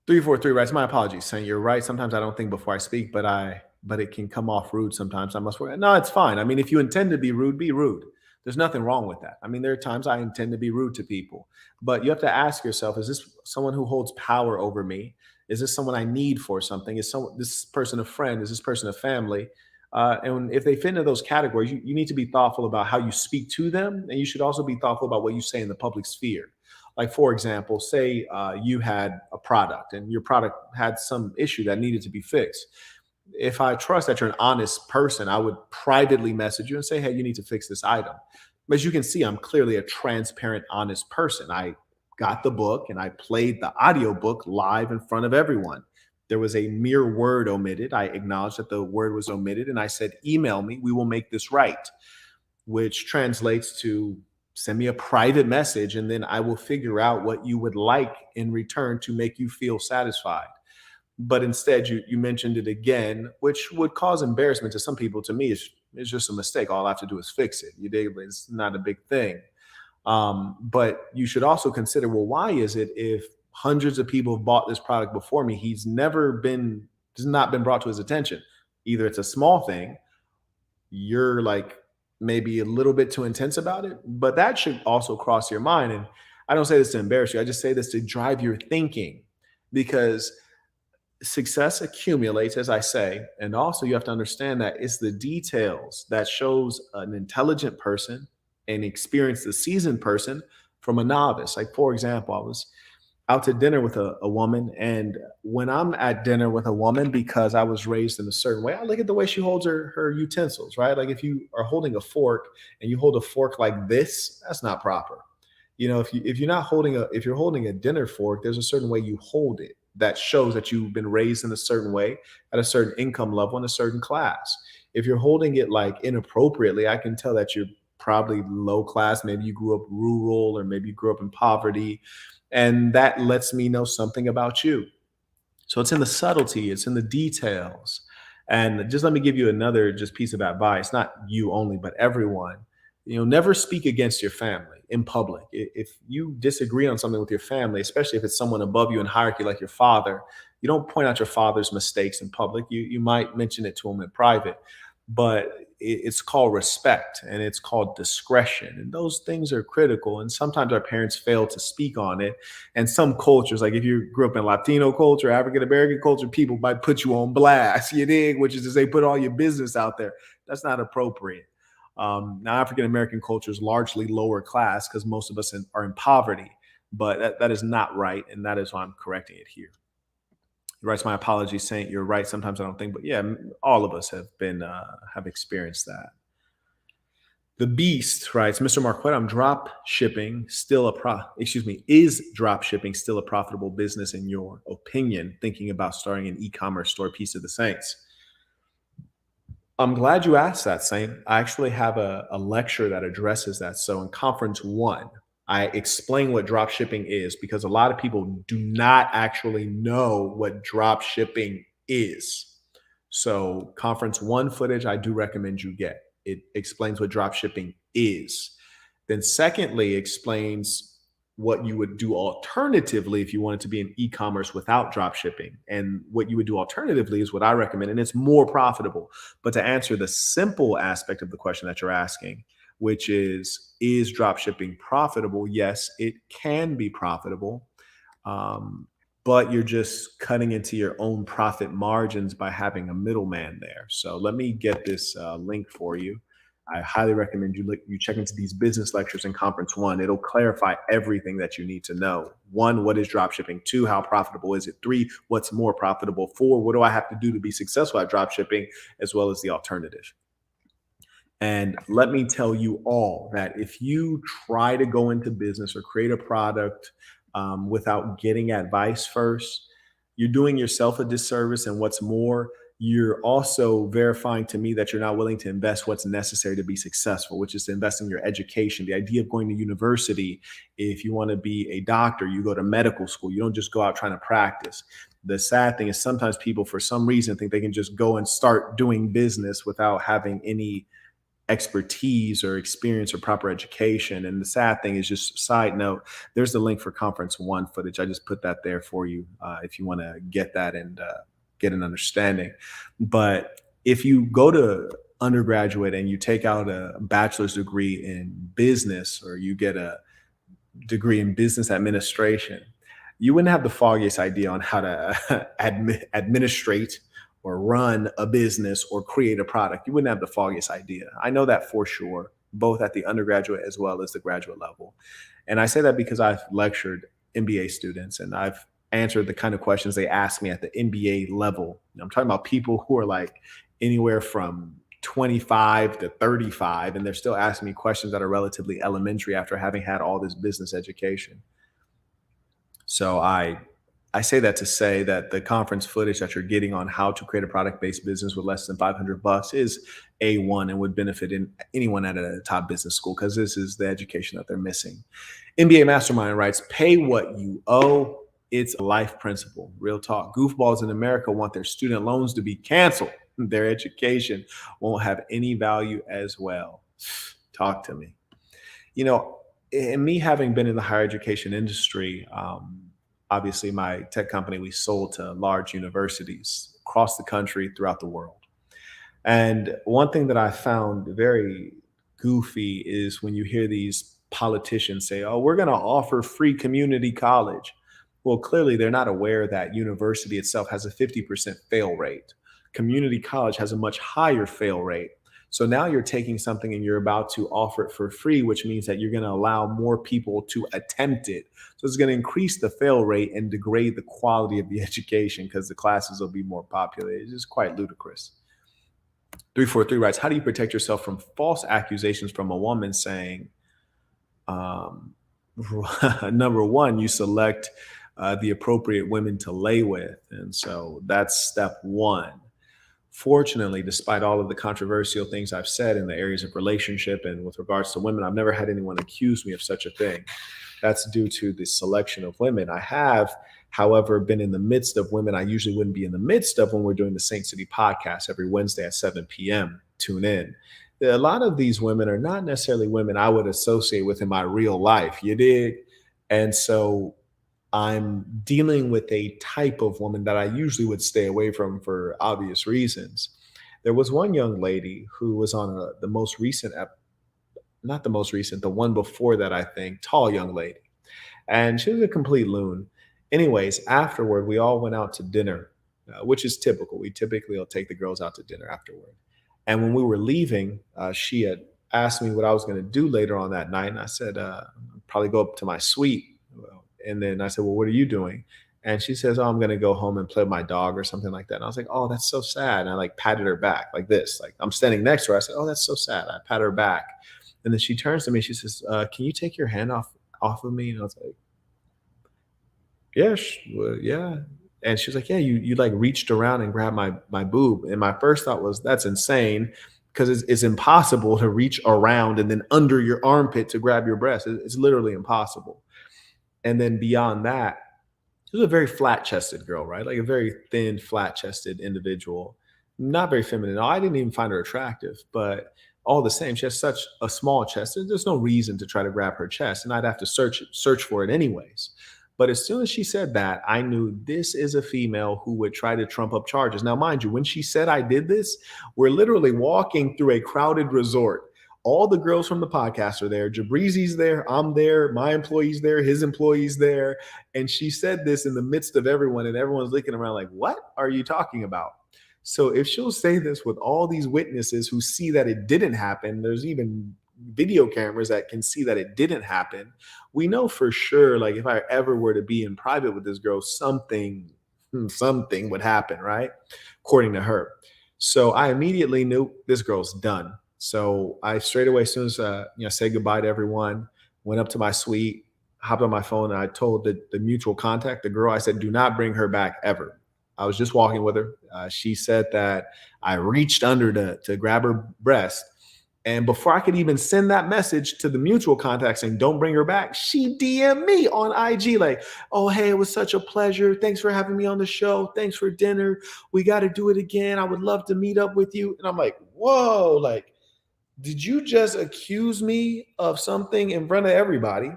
[SPEAKER 1] 343 writes, my apologies, saying you're right. Sometimes I don't think before I speak, but it can come off rude sometimes. I must work. No, it's fine. I mean, if you intend to be rude, be rude. There's nothing wrong with that. I mean, there are times I intend to be rude to people, but you have to ask yourself, is this someone who holds power over me? Is this someone I need for something? Is this person a friend? Is this person a family? And if they fit into those categories, you need to be thoughtful about how you speak to them. And you should also be thoughtful about what you say in the public sphere. Like, for example, say you had a product and your product had some issue that needed to be fixed. If I trust that you're an honest person, I would privately message you and say, hey, you need to fix this item. But as you can see, I'm clearly a transparent, honest person. I got the book and I played the audiobook live in front of everyone. There was a mere word omitted. I acknowledged that the word was omitted and I said, email me, we will make this right, which translates to send me a private message and then I will figure out what you would like in return to make you feel satisfied. But instead, you mentioned it again, which would cause embarrassment to some people. To me, it's just a mistake. All I have to do is fix it. It's not a big thing. But you should also consider, well, why is it if hundreds of people have bought this product before me, has not been brought to his attention? Either it's a small thing, you're like maybe a little bit too intense about it, but that should also cross your mind. And I don't say this to embarrass you. I just say this to drive your thinking, because success accumulates, as I say, and also you have to understand that it's the details that shows an intelligent person, an experienced, a seasoned person from a novice. Like, for example, I was out to dinner with a woman, and when I'm at dinner with a woman, because I was raised in a certain way, I look at the way she holds her utensils, right? Like, if you are holding a fork and you hold a fork like this, that's not proper. You know, if you're holding a dinner fork, there's a certain way you hold it that shows that you've been raised in a certain way, at a certain income level, in a certain class. If you're holding it like inappropriately, I can tell that you're probably low class. Maybe you grew up rural, or maybe you grew up in poverty. And that lets me know something about you. So it's in the subtlety, it's in the details. And just let me give you another just piece of advice, not you only, but everyone. Never speak against your family in public. If you disagree on something with your family, especially if it's someone above you in hierarchy like your father, you don't point out your father's mistakes in public. You might mention it to him in private, but it's called respect and it's called discretion. And those things are critical. And sometimes our parents fail to speak on it. And some cultures, like if you grew up in Latino culture, African American culture, people might put you on blast, you dig, which is to say, put all your business out there. That's not appropriate. Now, African American culture is largely lower class because most of us are in poverty, but that is not right. And that is why I'm correcting it here. He writes, my apologies, Saint. You're right. Sometimes I don't think, but yeah, all of us have experienced that. The Beast writes, Mr. Marquette, is drop shipping still a profitable business in your opinion? Thinking about starting an e-commerce store, Peace of the Saints. I'm glad you asked that, Saint. I actually have a lecture that addresses that. So in conference 1, I explain what drop shipping is because a lot of people do not actually know what drop shipping is. So conference 1 footage, I do recommend you get. It explains what drop shipping is. Then secondly, explains what you would do alternatively if you wanted to be in e-commerce without drop shipping. And what you would do alternatively is what I recommend, and it's more profitable. But to answer the simple aspect of the question that you're asking, which is drop shipping profitable? Yes, it can be profitable, but you're just cutting into your own profit margins by having a middleman there. So let me get this link for you. I highly recommend you check into these business lectures in conference 1. It'll clarify everything that you need to know. 1, what is drop shipping? 2, how profitable is it? 3, what's more profitable? 4, what do I have to do to be successful at drop shipping, as well as the alternative. And let me tell you all that if you try to go into business or create a product without getting advice first, you're doing yourself a disservice. And what's more, you're also verifying to me that you're not willing to invest what's necessary to be successful, which is to invest in your education. The idea of going to university, if you want to be a doctor, you go to medical school. You don't just go out trying to practice. The sad thing is sometimes people, for some reason, think they can just go and start doing business without having any expertise or experience or proper education. And the sad thing is, just side note, there's the link for conference 1 footage. I just put that there for you if you want to get that and get an understanding. But if you go to undergraduate and you take out a bachelor's degree in business, or you get a degree in business administration, you wouldn't have the foggiest idea on how to administrate or run a business or create a product. You wouldn't have the foggiest idea. I know that for sure, both at the undergraduate as well as the graduate level. And I say that because I've lectured MBA students and I've answered the kind of questions they ask me at the MBA level. I'm talking about people who are like anywhere from 25 to 35, and they're still asking me questions that are relatively elementary after having had all this business education. So I say that to say that the conference footage that you're getting on how to create a product-based business with less than $500 is A1 and would benefit anyone at a top business school, because this is the education that they're missing. MBA Mastermind writes, pay what you owe. It's a life principle. Real talk. Goofballs in America want their student loans to be canceled. Their education won't have any value as well. Talk to me. You know, and me having been in the higher education industry, obviously my tech company, we sold to large universities across the country, throughout the world. And one thing that I found very goofy is when you hear these politicians say, oh, we're going to offer free community college. Well, clearly they're not aware that university itself has a 50% fail rate. Community college has a much higher fail rate. So now you're taking something and you're about to offer it for free, which means that you're going to allow more people to attempt it. So it's going to increase the fail rate and degrade the quality of the education because the classes will be more popular. It's just quite ludicrous. 343 writes, how do you protect yourself from false accusations from a woman saying, number one, you select the appropriate women to lay with. And so that's step one. Fortunately, despite all of the controversial things I've said in the areas of relationship and with regards to women, I've never had anyone accuse me of such a thing. That's due to the selection of women. I have
[SPEAKER 3] However, been in the midst of women I usually wouldn't be in the midst of when we're doing the Saint City podcast every Wednesday at 7 p.m. Tune in. A lot of these women are not necessarily women I would associate with in my real life. You dig? And so I'm dealing with a type of woman that I usually would stay away from for obvious reasons. There was one young lady who was on the most recent, not the most recent, the one before that, I think, tall young lady. And she was a complete loon. Anyways, afterward, we all went out to dinner, which is typical. We typically will take the girls out to dinner afterward. And when we were leaving, she had asked me what I was going to do later on that night. And I said, probably go up to my suite. And then I said, well, what are you doing? And she says, oh, I'm going to go home and play with my dog or something like that. And I was like, oh, that's so sad. And I like patted her back like this. Like I'm standing next to her. I said, oh, that's so sad. I pat her back. And then she turns to me. She says, can you take your hand off of me? And I was like, yeah, yeah. And she was like, yeah, you like reached around and grabbed my boob. And my first thought was, that's insane, because it's impossible to reach around and then under your armpit to grab your breast. It's literally impossible. And then beyond that, she was a very flat chested girl, right? Like a very thin, flat chested individual, not very feminine. I didn't even find her attractive, but all the same, she has such a small chest. There's no reason to try to grab her chest, and I'd have to search for it anyways. But as soon as she said that, I knew this is a female who would try to trump up charges. Now, mind you, when she said I did this, we're literally walking through a crowded resort. All the girls from the podcast are there. Jabrizi's there. I'm there. My employee's there. His employee's there. And she said this in the midst of everyone, and everyone's looking around like, what are you talking about? So if she'll say this with all these witnesses who see that it didn't happen, there's even video cameras that can see that it didn't happen. We know for sure, like if I ever were to be in private with this girl, something would happen, right? According to her. So I immediately knew this girl's done. So I straight away, as soon as said goodbye to everyone, went up to my suite, hopped on my phone, and I told the mutual contact, the girl, I said, do not bring her back ever. I was just walking with her. She said that I reached under to grab her breast. And before I could even send that message to the mutual contact saying, don't bring her back, she DM'd me on IG like, oh, hey, it was such a pleasure. Thanks for having me on the show. Thanks for dinner. We got to do it again. I would love to meet up with you. And I'm like, whoa, like, did you just accuse me of something in front of everybody?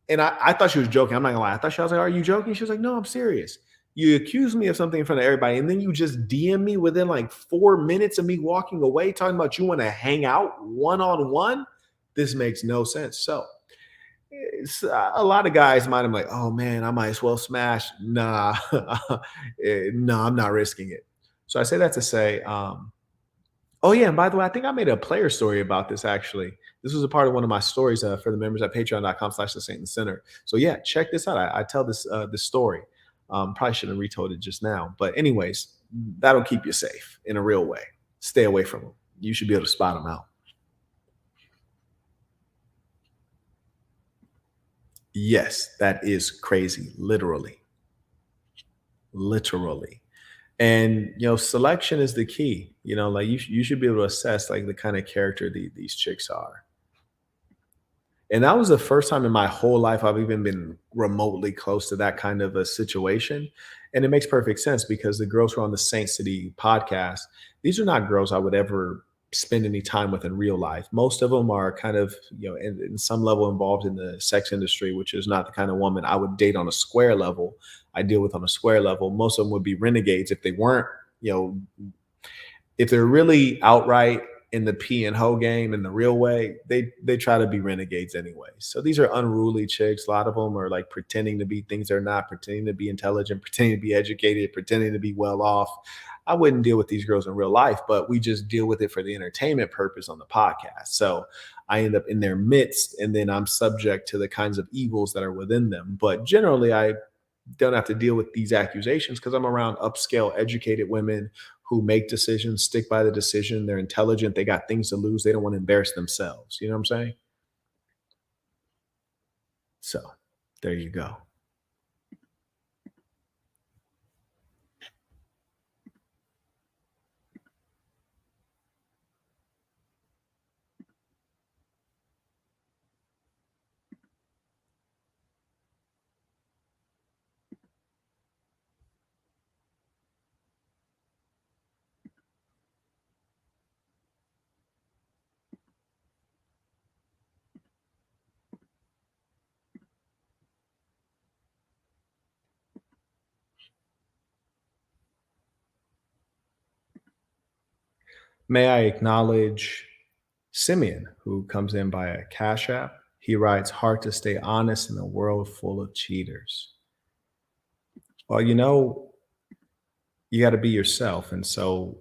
[SPEAKER 3] And I thought she was joking. I'm not gonna lie. I was like, are you joking? She was like, no, I'm serious. You accused me of something in front of everybody, and then you just DM me within like 4 minutes of me walking away, talking about you want to hang out one-on-one. This makes no sense. So a lot of guys might have been like, oh man, I might as well smash. Nah, no, I'm not risking it. So I say that to say, oh yeah, and by the way, I think I made a player story about this actually. This was a part of one of my stories for the members at patreon.com/the Saint Center. So yeah, check this out. I tell this story. Probably should have retold it just now. But anyways, that'll keep you safe in a real way. Stay away from them. You should be able to spot them out. Yes, that is crazy. Literally. And selection is the key. Like you should be able to assess like the kind of character these chicks are. And that was the first time in my whole life I've even been remotely close to that kind of a situation. And it makes perfect sense because the girls who are on the Saint City podcast, these are not girls I would ever spend any time with in real life. Most of them are kind of, in some level involved in the sex industry, which is not the kind of woman I would date on a square level. I deal with on a square level. Most of them would be renegades if they weren't, if they're really outright in the P and hoe game in the real way, they try to be renegades anyway. So these are unruly chicks. A lot of them are like pretending to be things they're not, pretending to be intelligent, pretending to be educated, pretending to be well off. I wouldn't deal with these girls in real life, but we just deal with it for the entertainment purpose on the podcast. So I end up in their midst, and then I'm subject to the kinds of evils that are within them. But generally, I don't have to deal with these accusations because I'm around upscale, educated women who make decisions, stick by the decision. They're intelligent. They got things to lose. They don't want to embarrass themselves. You know what I'm saying? So there you go.
[SPEAKER 1] May I acknowledge Simeon, who comes in by a Cash App. He writes, hard to stay honest in a world full of cheaters. Well, you got to be yourself. And so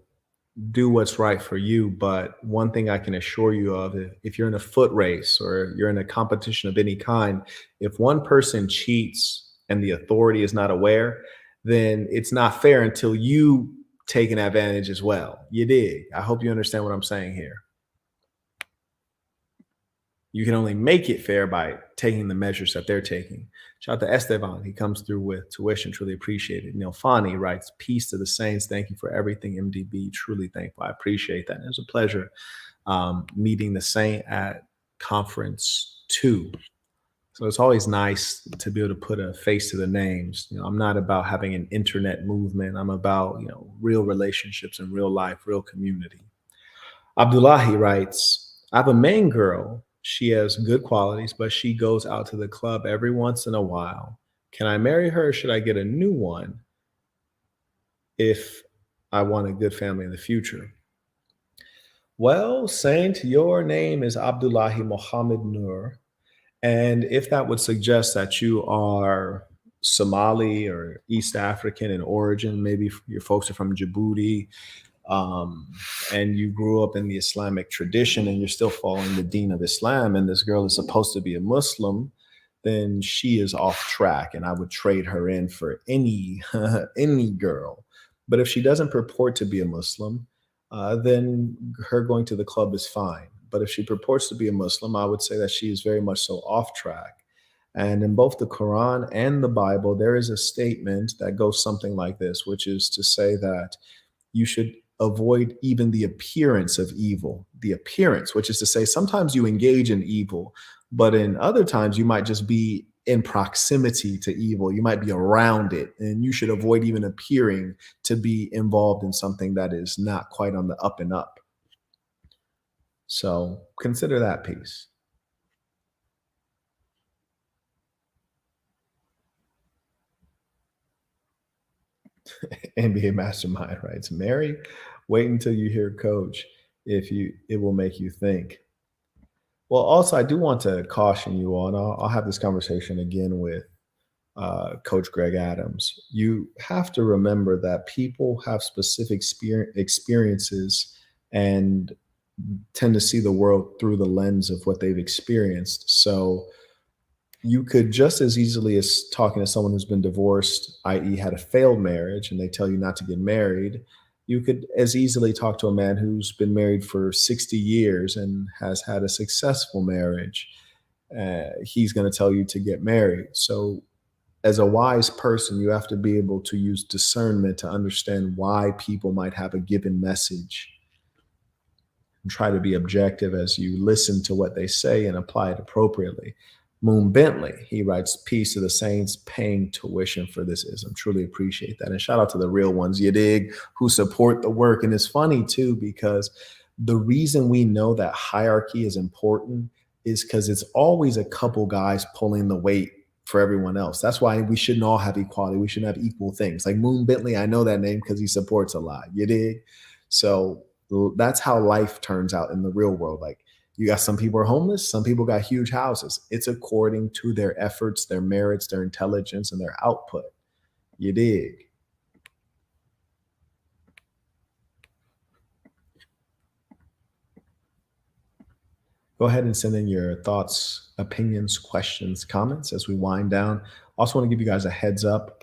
[SPEAKER 1] do what's right for you. But one thing I can assure you of, if you're in a foot race or you're in a competition of any kind, if one person cheats and the authority is not aware, then it's not fair until you take an advantage as well. You dig? I hope you understand what I'm saying here. You can only make it fair by taking the measures that they're taking. Shout out to Esteban. He comes through with tuition. Truly appreciate it. Neil Fani writes, peace to the saints. Thank you for everything, MDB. Truly thankful. I appreciate that. And it was a pleasure meeting the saint at conference 2. So it's always nice to be able to put a face to the names. I'm not about having an internet movement. I'm about, real relationships in real life, real community. Abdullahi writes, I have a main girl. She has good qualities, but she goes out to the club every once in a while. Can I marry her? Or should I get a new one if I want a good family in the future? Well, Saint, your name is Abdullahi Mohammed Nur. And if that would suggest that you are Somali or East African in origin, maybe your folks are from Djibouti, and you grew up in the Islamic tradition and you're still following the deen of Islam, and this girl is supposed to be a Muslim, then she is off track, and I would trade her in for any girl. But if she doesn't purport to be a Muslim, then her going to the club is fine. But if she purports to be a Muslim, I would say that she is very much so off track. And in both the Quran and the Bible, there is a statement that goes something like this, which is to say that you should avoid even the appearance of evil. The appearance, which is to say sometimes you engage in evil, but in other times you might just be in proximity to evil. You might be around it, and you should avoid even appearing to be involved in something that is not quite on the up and up. So consider that piece. NBA Mastermind writes, Mary, wait until you hear Coach. It will make you think. Well, also, I do want to caution you all, and I'll have this conversation again with Coach Greg Adams. You have to remember that people have specific experiences and tend to see the world through the lens of what they've experienced. So you could just as easily as talking to someone who's been divorced, i.e. had a failed marriage, and they tell you not to get married, you could as easily talk to a man who's been married for 60 years and has had a successful marriage. He's going to tell you to get married. So as a wise person, you have to be able to use discernment to understand why people might have a given message. And try to be objective as you listen to what they say and apply it appropriately. Moon Bentley, he writes, peace to the saints paying tuition for this ism. Truly appreciate that. And shout out to the real ones, you dig, who support the work. And it's funny too, because the reason we know that hierarchy is important is because it's always a couple guys pulling the weight for everyone else. That's why we shouldn't all have equality. We shouldn't have equal things. Like Moon Bentley, I know that name because he supports a lot, you dig? So that's how life turns out in the real world. Like, you got some people are homeless, some people got huge houses. It's according to their efforts, their merits, their intelligence, and their output. You dig? Go ahead and send in your thoughts, opinions, questions, comments as we wind down. Also want to give you guys a heads up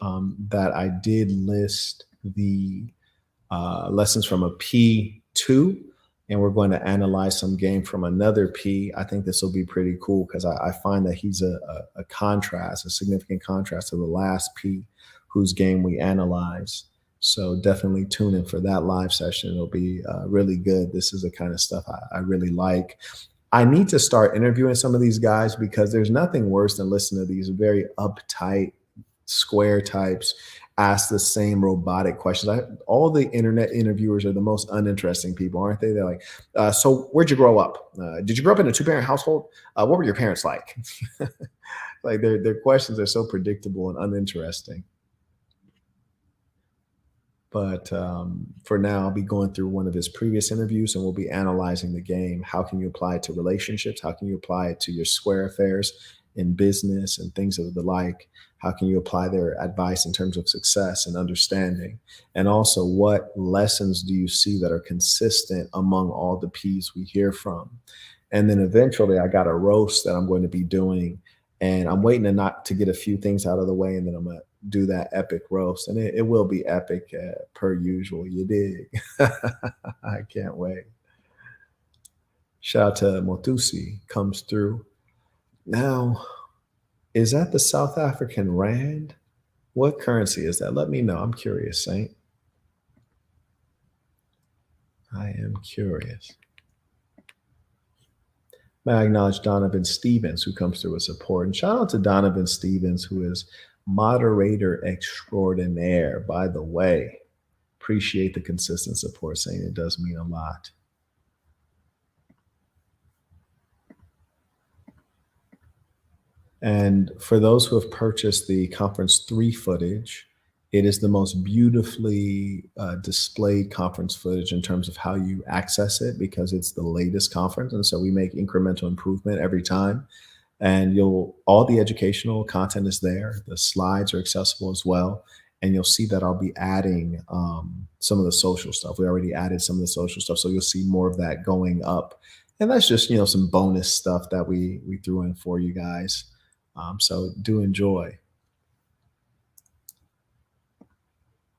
[SPEAKER 1] that I did list the lessons from a P2, and we're going to analyze some game from another P. I think this will be pretty cool because I find that he's a contrast, a significant contrast to the last P whose game we analyzed. So definitely tune in for that live session. It'll be really good. This is the kind of stuff I really like. I need to start interviewing some of these guys because there's nothing worse than listening to these very uptight, square types ask the same robotic questions. All the internet interviewers are the most uninteresting people, aren't they? They're like, so where'd you grow up? Did you grow up in a 2-parent household? What were your parents like? Like their questions are so predictable and uninteresting.
[SPEAKER 3] But for now, I'll be going through one of his previous interviews and we'll be analyzing the game. How can you apply it to relationships? How can you apply it to your square affairs in business and things of the like? How can you apply their advice in terms of success and understanding? And also, what lessons do you see that are consistent among all the P's we hear from? And then eventually, I got a roast that I'm going to be doing. And I'm waiting to get a few things out of the way, and then I'm going to do that epic roast. And it will be epic per usual. You dig? I can't wait. Shout out to Motusi, comes through. Now, is that the South African Rand? What currency is that? Let me know. I'm curious, Saint. I am curious. May I acknowledge Donovan Stevens, who comes through with support. And shout out to Donovan Stevens, who is moderator extraordinaire, by the way. Appreciate the consistent support, Saint. It does mean a lot. And for those who have purchased the Conference 3 footage, it is the most beautifully displayed conference footage in terms of how you access it, because it's the latest conference. And so we make incremental improvement every time. And all the educational content is there. The slides are accessible as well. And you'll see that I'll be adding some of the social stuff. We already added some of the social stuff. So you'll see more of that going up. And that's just, some bonus stuff that we threw in for you guys. So do enjoy.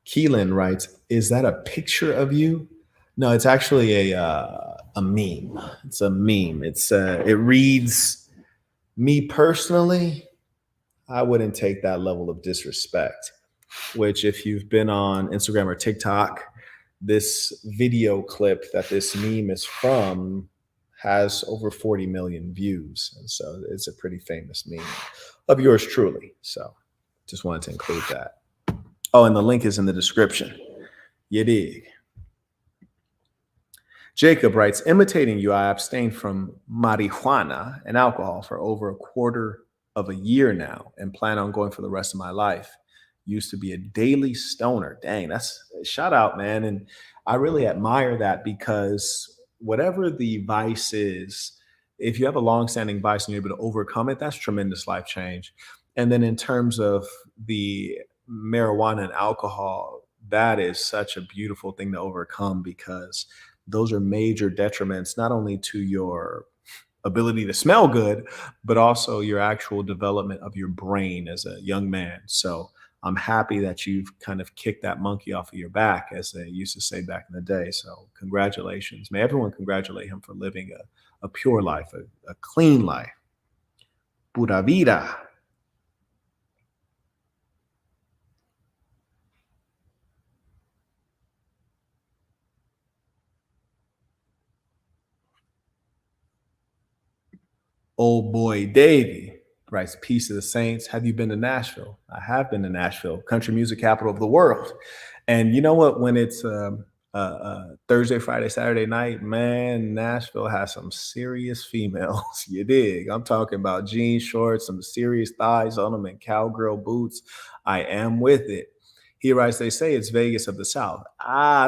[SPEAKER 3] Keelan writes, is that a picture of you? No, it's actually a meme. It's a meme. It reads, me personally, I wouldn't take that level of disrespect, which if you've been on Instagram or TikTok, this video clip that this meme is from has over 40 million views. And so it's a pretty famous meme of yours truly. So just wanted to include that. Oh, and the link is in the description. You dig. Jacob writes, imitating you, I abstained from marijuana and alcohol for over a quarter of a year now and plan on going for the rest of my life. Used to be a daily stoner. Dang, that's a shout out, man. And I really admire that, because whatever the vice is, if you have a long-standing vice and you're able to overcome it, that's tremendous life change. And then in terms of the marijuana and alcohol, that is such a beautiful thing to overcome, because those are major detriments, not only to your ability to smell good, but also your actual development of your brain as a young man. So I'm happy that you've kind of kicked that monkey off of your back, as they used to say back in the day. So congratulations. May everyone congratulate him for living a pure life, a clean life. Pura vida. Old boy Davey writes, peace to the saints. Have you been to Nashville? I have been to Nashville, country music capital of the world. And you know what? When it's Thursday, Friday, Saturday night, man, Nashville has some serious females. You dig? I'm talking about jean shorts, some serious thighs on them, and cowgirl boots. I am with it. He writes, they say it's Vegas of the South.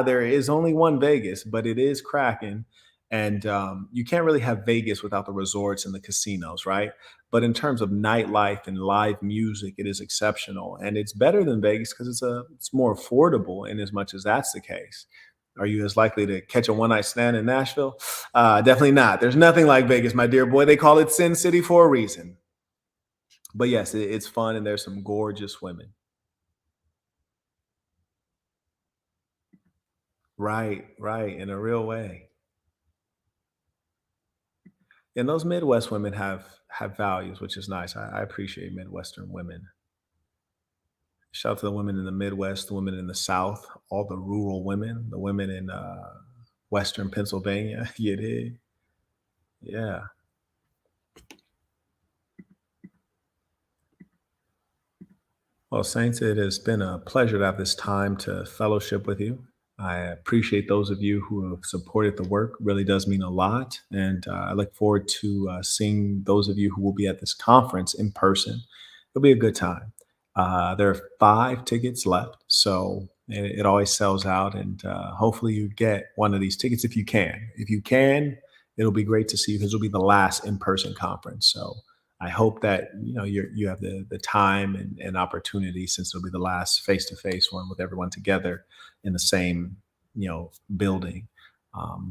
[SPEAKER 3] There is only one Vegas, but it is cracking. And you can't really have Vegas without the resorts and the casinos, right? But in terms of nightlife and live music, it is exceptional. And it's better than Vegas because it's more affordable, in as much as that's the case. Are you as likely to catch a one-night stand in Nashville? Definitely not. There's nothing like Vegas, my dear boy. They call it Sin City for a reason. But yes, it's fun, and there's some gorgeous women. Right, in a real way. And those Midwest women have values, which is nice. I appreciate Midwestern women. Shout out to the women in the Midwest, the women in the South, all the rural women, the women in Western Pennsylvania. You did? Yeah. Well, Saints, it has been a pleasure to have this time to fellowship with you. I appreciate those of you who have supported the work. Really does mean a lot. And I look forward to seeing those of you who will be at this conference in person. It'll be a good time. There are 5 tickets left. So
[SPEAKER 4] It always sells out, and hopefully you get one of these tickets if you can. If you can, it'll be great to see you because it'll be the last in-person conference. So I hope that you have the time and opportunity, since it'll be the last face-to-face one with everyone together in the same building.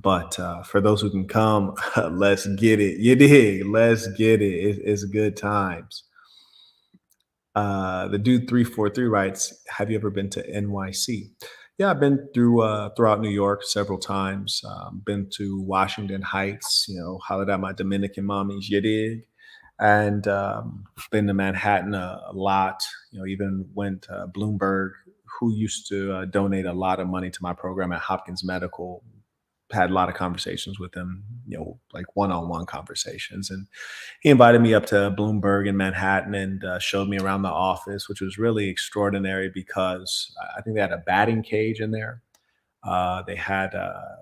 [SPEAKER 4] But for those who can come, let's get it. You dig? Let's get it. It's good times. The dude 343 writes, "Have you ever been to NYC?" Yeah, I've been throughout New York several times. Been to Washington Heights, hollered at my Dominican mommies, you dig? And been to Manhattan a lot. Even went to Bloomberg, who used to donate a lot of money to my program at Hopkins Medical. Had a lot of conversations with him, like one-on-one conversations. And he invited me up to Bloomberg in Manhattan and showed me around the office, which was really extraordinary because I think they had a batting cage in there. They had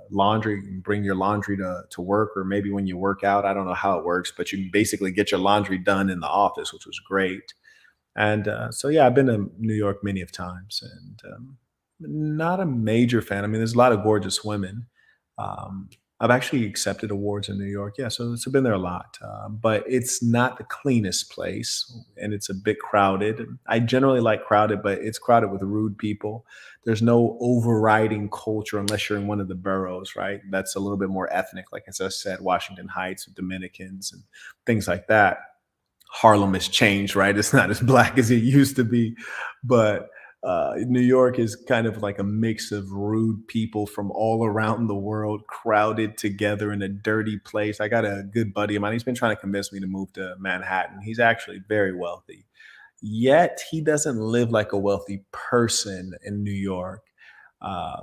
[SPEAKER 4] laundry. You can bring your laundry to work, or maybe when you work out. I don't know how it works, but you can basically get your laundry done in the office, which was great. And so, yeah, I've been to New York many of times, and not a major fan. I mean, there's a lot of gorgeous women. I've actually accepted awards in New York. Yeah, so it's been there a lot, but it's not the cleanest place, and it's a bit crowded. I generally like crowded, but it's crowded with rude people. There's no overriding culture unless you're in one of the boroughs, right? That's a little bit more ethnic, like as I said, Washington Heights, Dominicans, and things like that. Harlem has changed, right? It's not as black as it used to be, but New York is kind of like a mix of rude people from all around the world crowded together in a dirty place. I got a good buddy of mine. He's been trying to convince me to move to Manhattan. He's actually very wealthy, yet he doesn't live like a wealthy person in New York.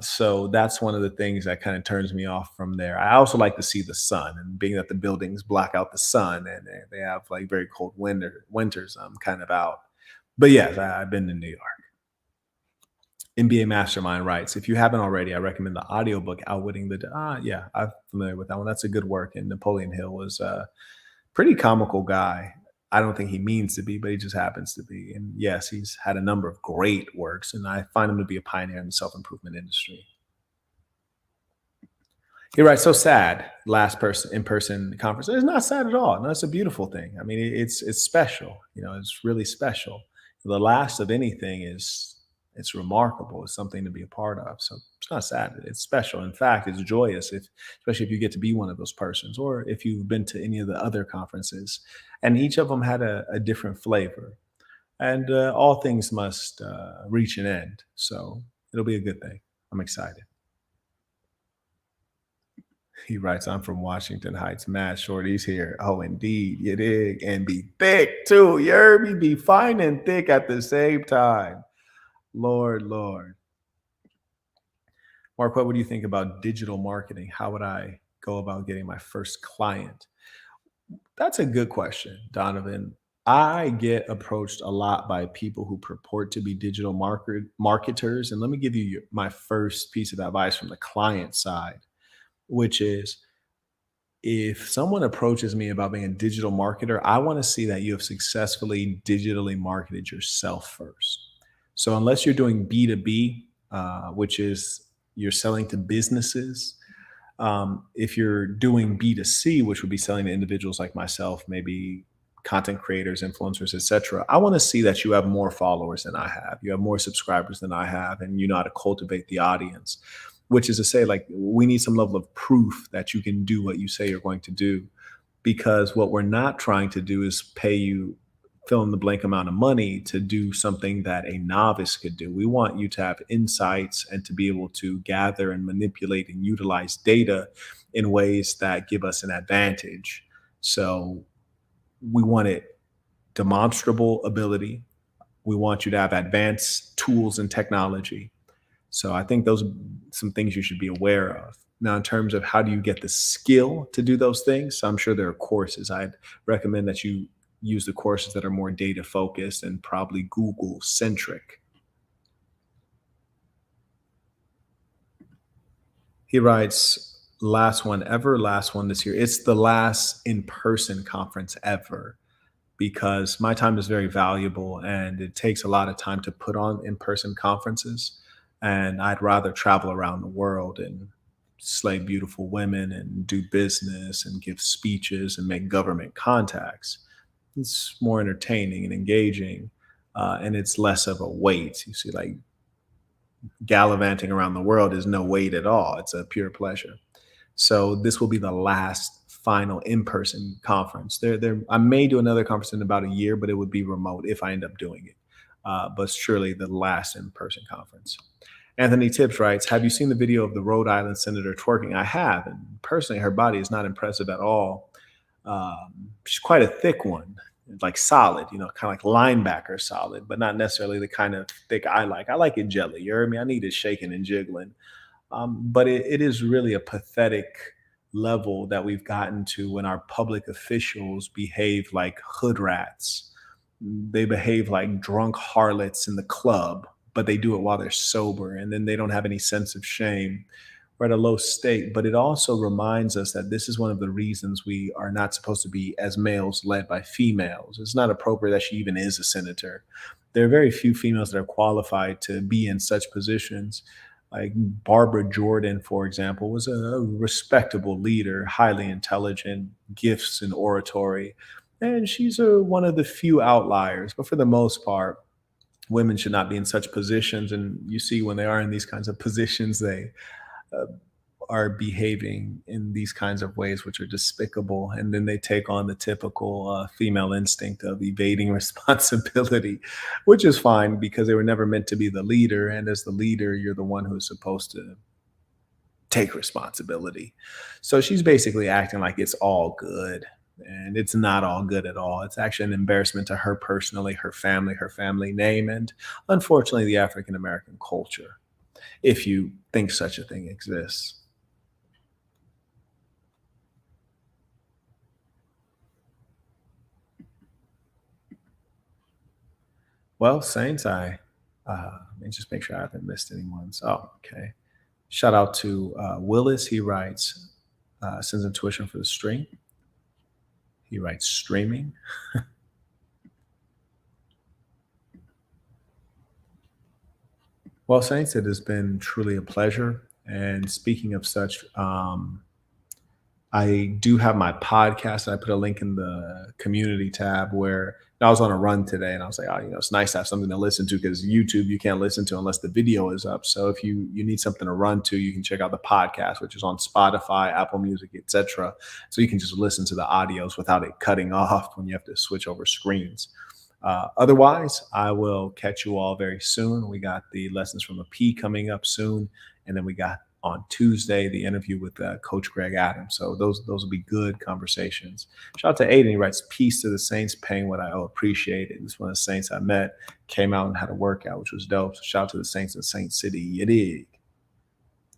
[SPEAKER 4] So that's one of the things that kind of turns me off from there. I also like to see the sun, and being that the buildings block out the sun and they have like very cold winters, I'm kind of out. But yes, I've been to New York. NBA Mastermind writes, "If you haven't already, I recommend the audiobook Outwitting the yeah, I'm familiar with that one. That's a good work. And Napoleon Hill was a pretty comical guy. I don't think he means to be, but he just happens to be. And yes, he's had a number of great works, and I find him to be a pioneer in the self-improvement industry." He writes, "So sad, last person in-person conference." It's not sad at all. No, it's a beautiful thing. I mean, it's special. It's really special. The last of anything it's remarkable. It's something to be a part of. So it's not sad. It's special. In fact, it's joyous, especially if you get to be one of those persons, or if you've been to any of the other conferences. And each of them had a different flavor. And all things must reach an end. So it'll be a good thing. I'm excited. He writes, "I'm from Washington Heights. Mad Shorty's here." Oh, indeed. You dig? And be thick too. You heard me? Be fine and thick at the same time. Lord. Mark, what would you think about digital marketing? How would I go about getting my first client? That's a good question, Donovan. I get approached a lot by people who purport to be digital marketers. And let me give you my first piece of advice from the client side, which is, if someone approaches me about being a digital marketer, I want to see that you have successfully digitally marketed yourself first. So unless you're doing B2B, which is you're selling to businesses, if you're doing B2C, which would be selling to individuals like myself, maybe content creators, influencers, etc., I want to see that you have more followers than I have. You have more subscribers than I have, and you know how to cultivate the audience, which is to say, like, we need some level of proof that you can do what you say you're going to do, because what we're not trying to do is pay you fill in the blank amount of money to do something that a novice could do. We want you to have insights and to be able to gather and manipulate and utilize data in ways that give us an advantage. So we want it demonstrable ability. We want you to have advanced tools and technology. So I think those are some things you should be aware of. Now, in terms of how do you get the skill to do those things, I'm sure there are courses. I'd recommend that you use the courses that are more data focused and probably Google centric. He writes, "Last one ever, last one this year." It's the last in-person conference ever, because my time is very valuable and it takes a lot of time to put on in-person conferences. And I'd rather travel around the world and slay beautiful women and do business and give speeches and make government contacts. It's more entertaining and engaging, and it's less of a weight. You see, like gallivanting around the world is no weight at all. It's a pure pleasure. So this will be the last final in-person conference. I may do another conference in about a year, but it would be remote if I end up doing it. But surely the last in-person conference. Anthony Tibbs writes, have you seen the video of the Rhode Island senator twerking? I have, and personally, her body is not impressive at all. She's quite a thick one, like solid, kind of like linebacker solid, but not necessarily the kind of thick I like. I like it jelly. You heard me? I need it shaking and jiggling. But it is really a pathetic level that we've gotten to when our public officials behave like hood rats. They behave like drunk harlots in the club, but they do it while they're sober, and then they don't have any sense of shame. We're at a low state, but it also reminds us that this is one of the reasons we are not supposed to be, as males, led by females. It's not appropriate that she even is a senator. There are very few females that are qualified to be in such positions. Like Barbara Jordan, for example, was a respectable leader, highly intelligent, gifts in oratory, and she's one of the few outliers. But for the most part, women should not be in such positions. And you see when they are in these kinds of positions, they are behaving in these kinds of ways which are despicable, and then they take on the typical female instinct of evading responsibility, which is fine because they were never meant to be the leader, and as the leader you're the one who's supposed to take responsibility. So she's basically acting like it's all good, and it's not all good at all. It's actually an embarrassment to her personally, her family name, and unfortunately the African American culture, if you think such a thing exists. Well, Saints, let me just make sure I haven't missed anyone. Oh, okay. Shout out to Willis. He writes, sends in tuition for the stream. He writes streaming. Well, Saints, it has been truly a pleasure. And speaking of such, I do have my podcast. I put a link in the community tab where I was on a run today, and I was like, oh, it's nice to have something to listen to, because YouTube you can't listen to unless the video is up. So if you need something to run to, you can check out the podcast, which is on Spotify, Apple Music, etc. So you can just listen to the audios without it cutting off when you have to switch over screens. Otherwise, I will catch you all very soon. We got the Lessons from a P coming up soon, and then we got on Tuesday the interview with Coach Greg Adams. So those will be good conversations. Shout out to Aiden. He writes, peace to the Saints, paying what I owe. Appreciate it. This is one of the Saints I met, came out and had a workout, which was dope. So shout out to the Saints in Saint City. You dig?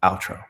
[SPEAKER 4] Outro.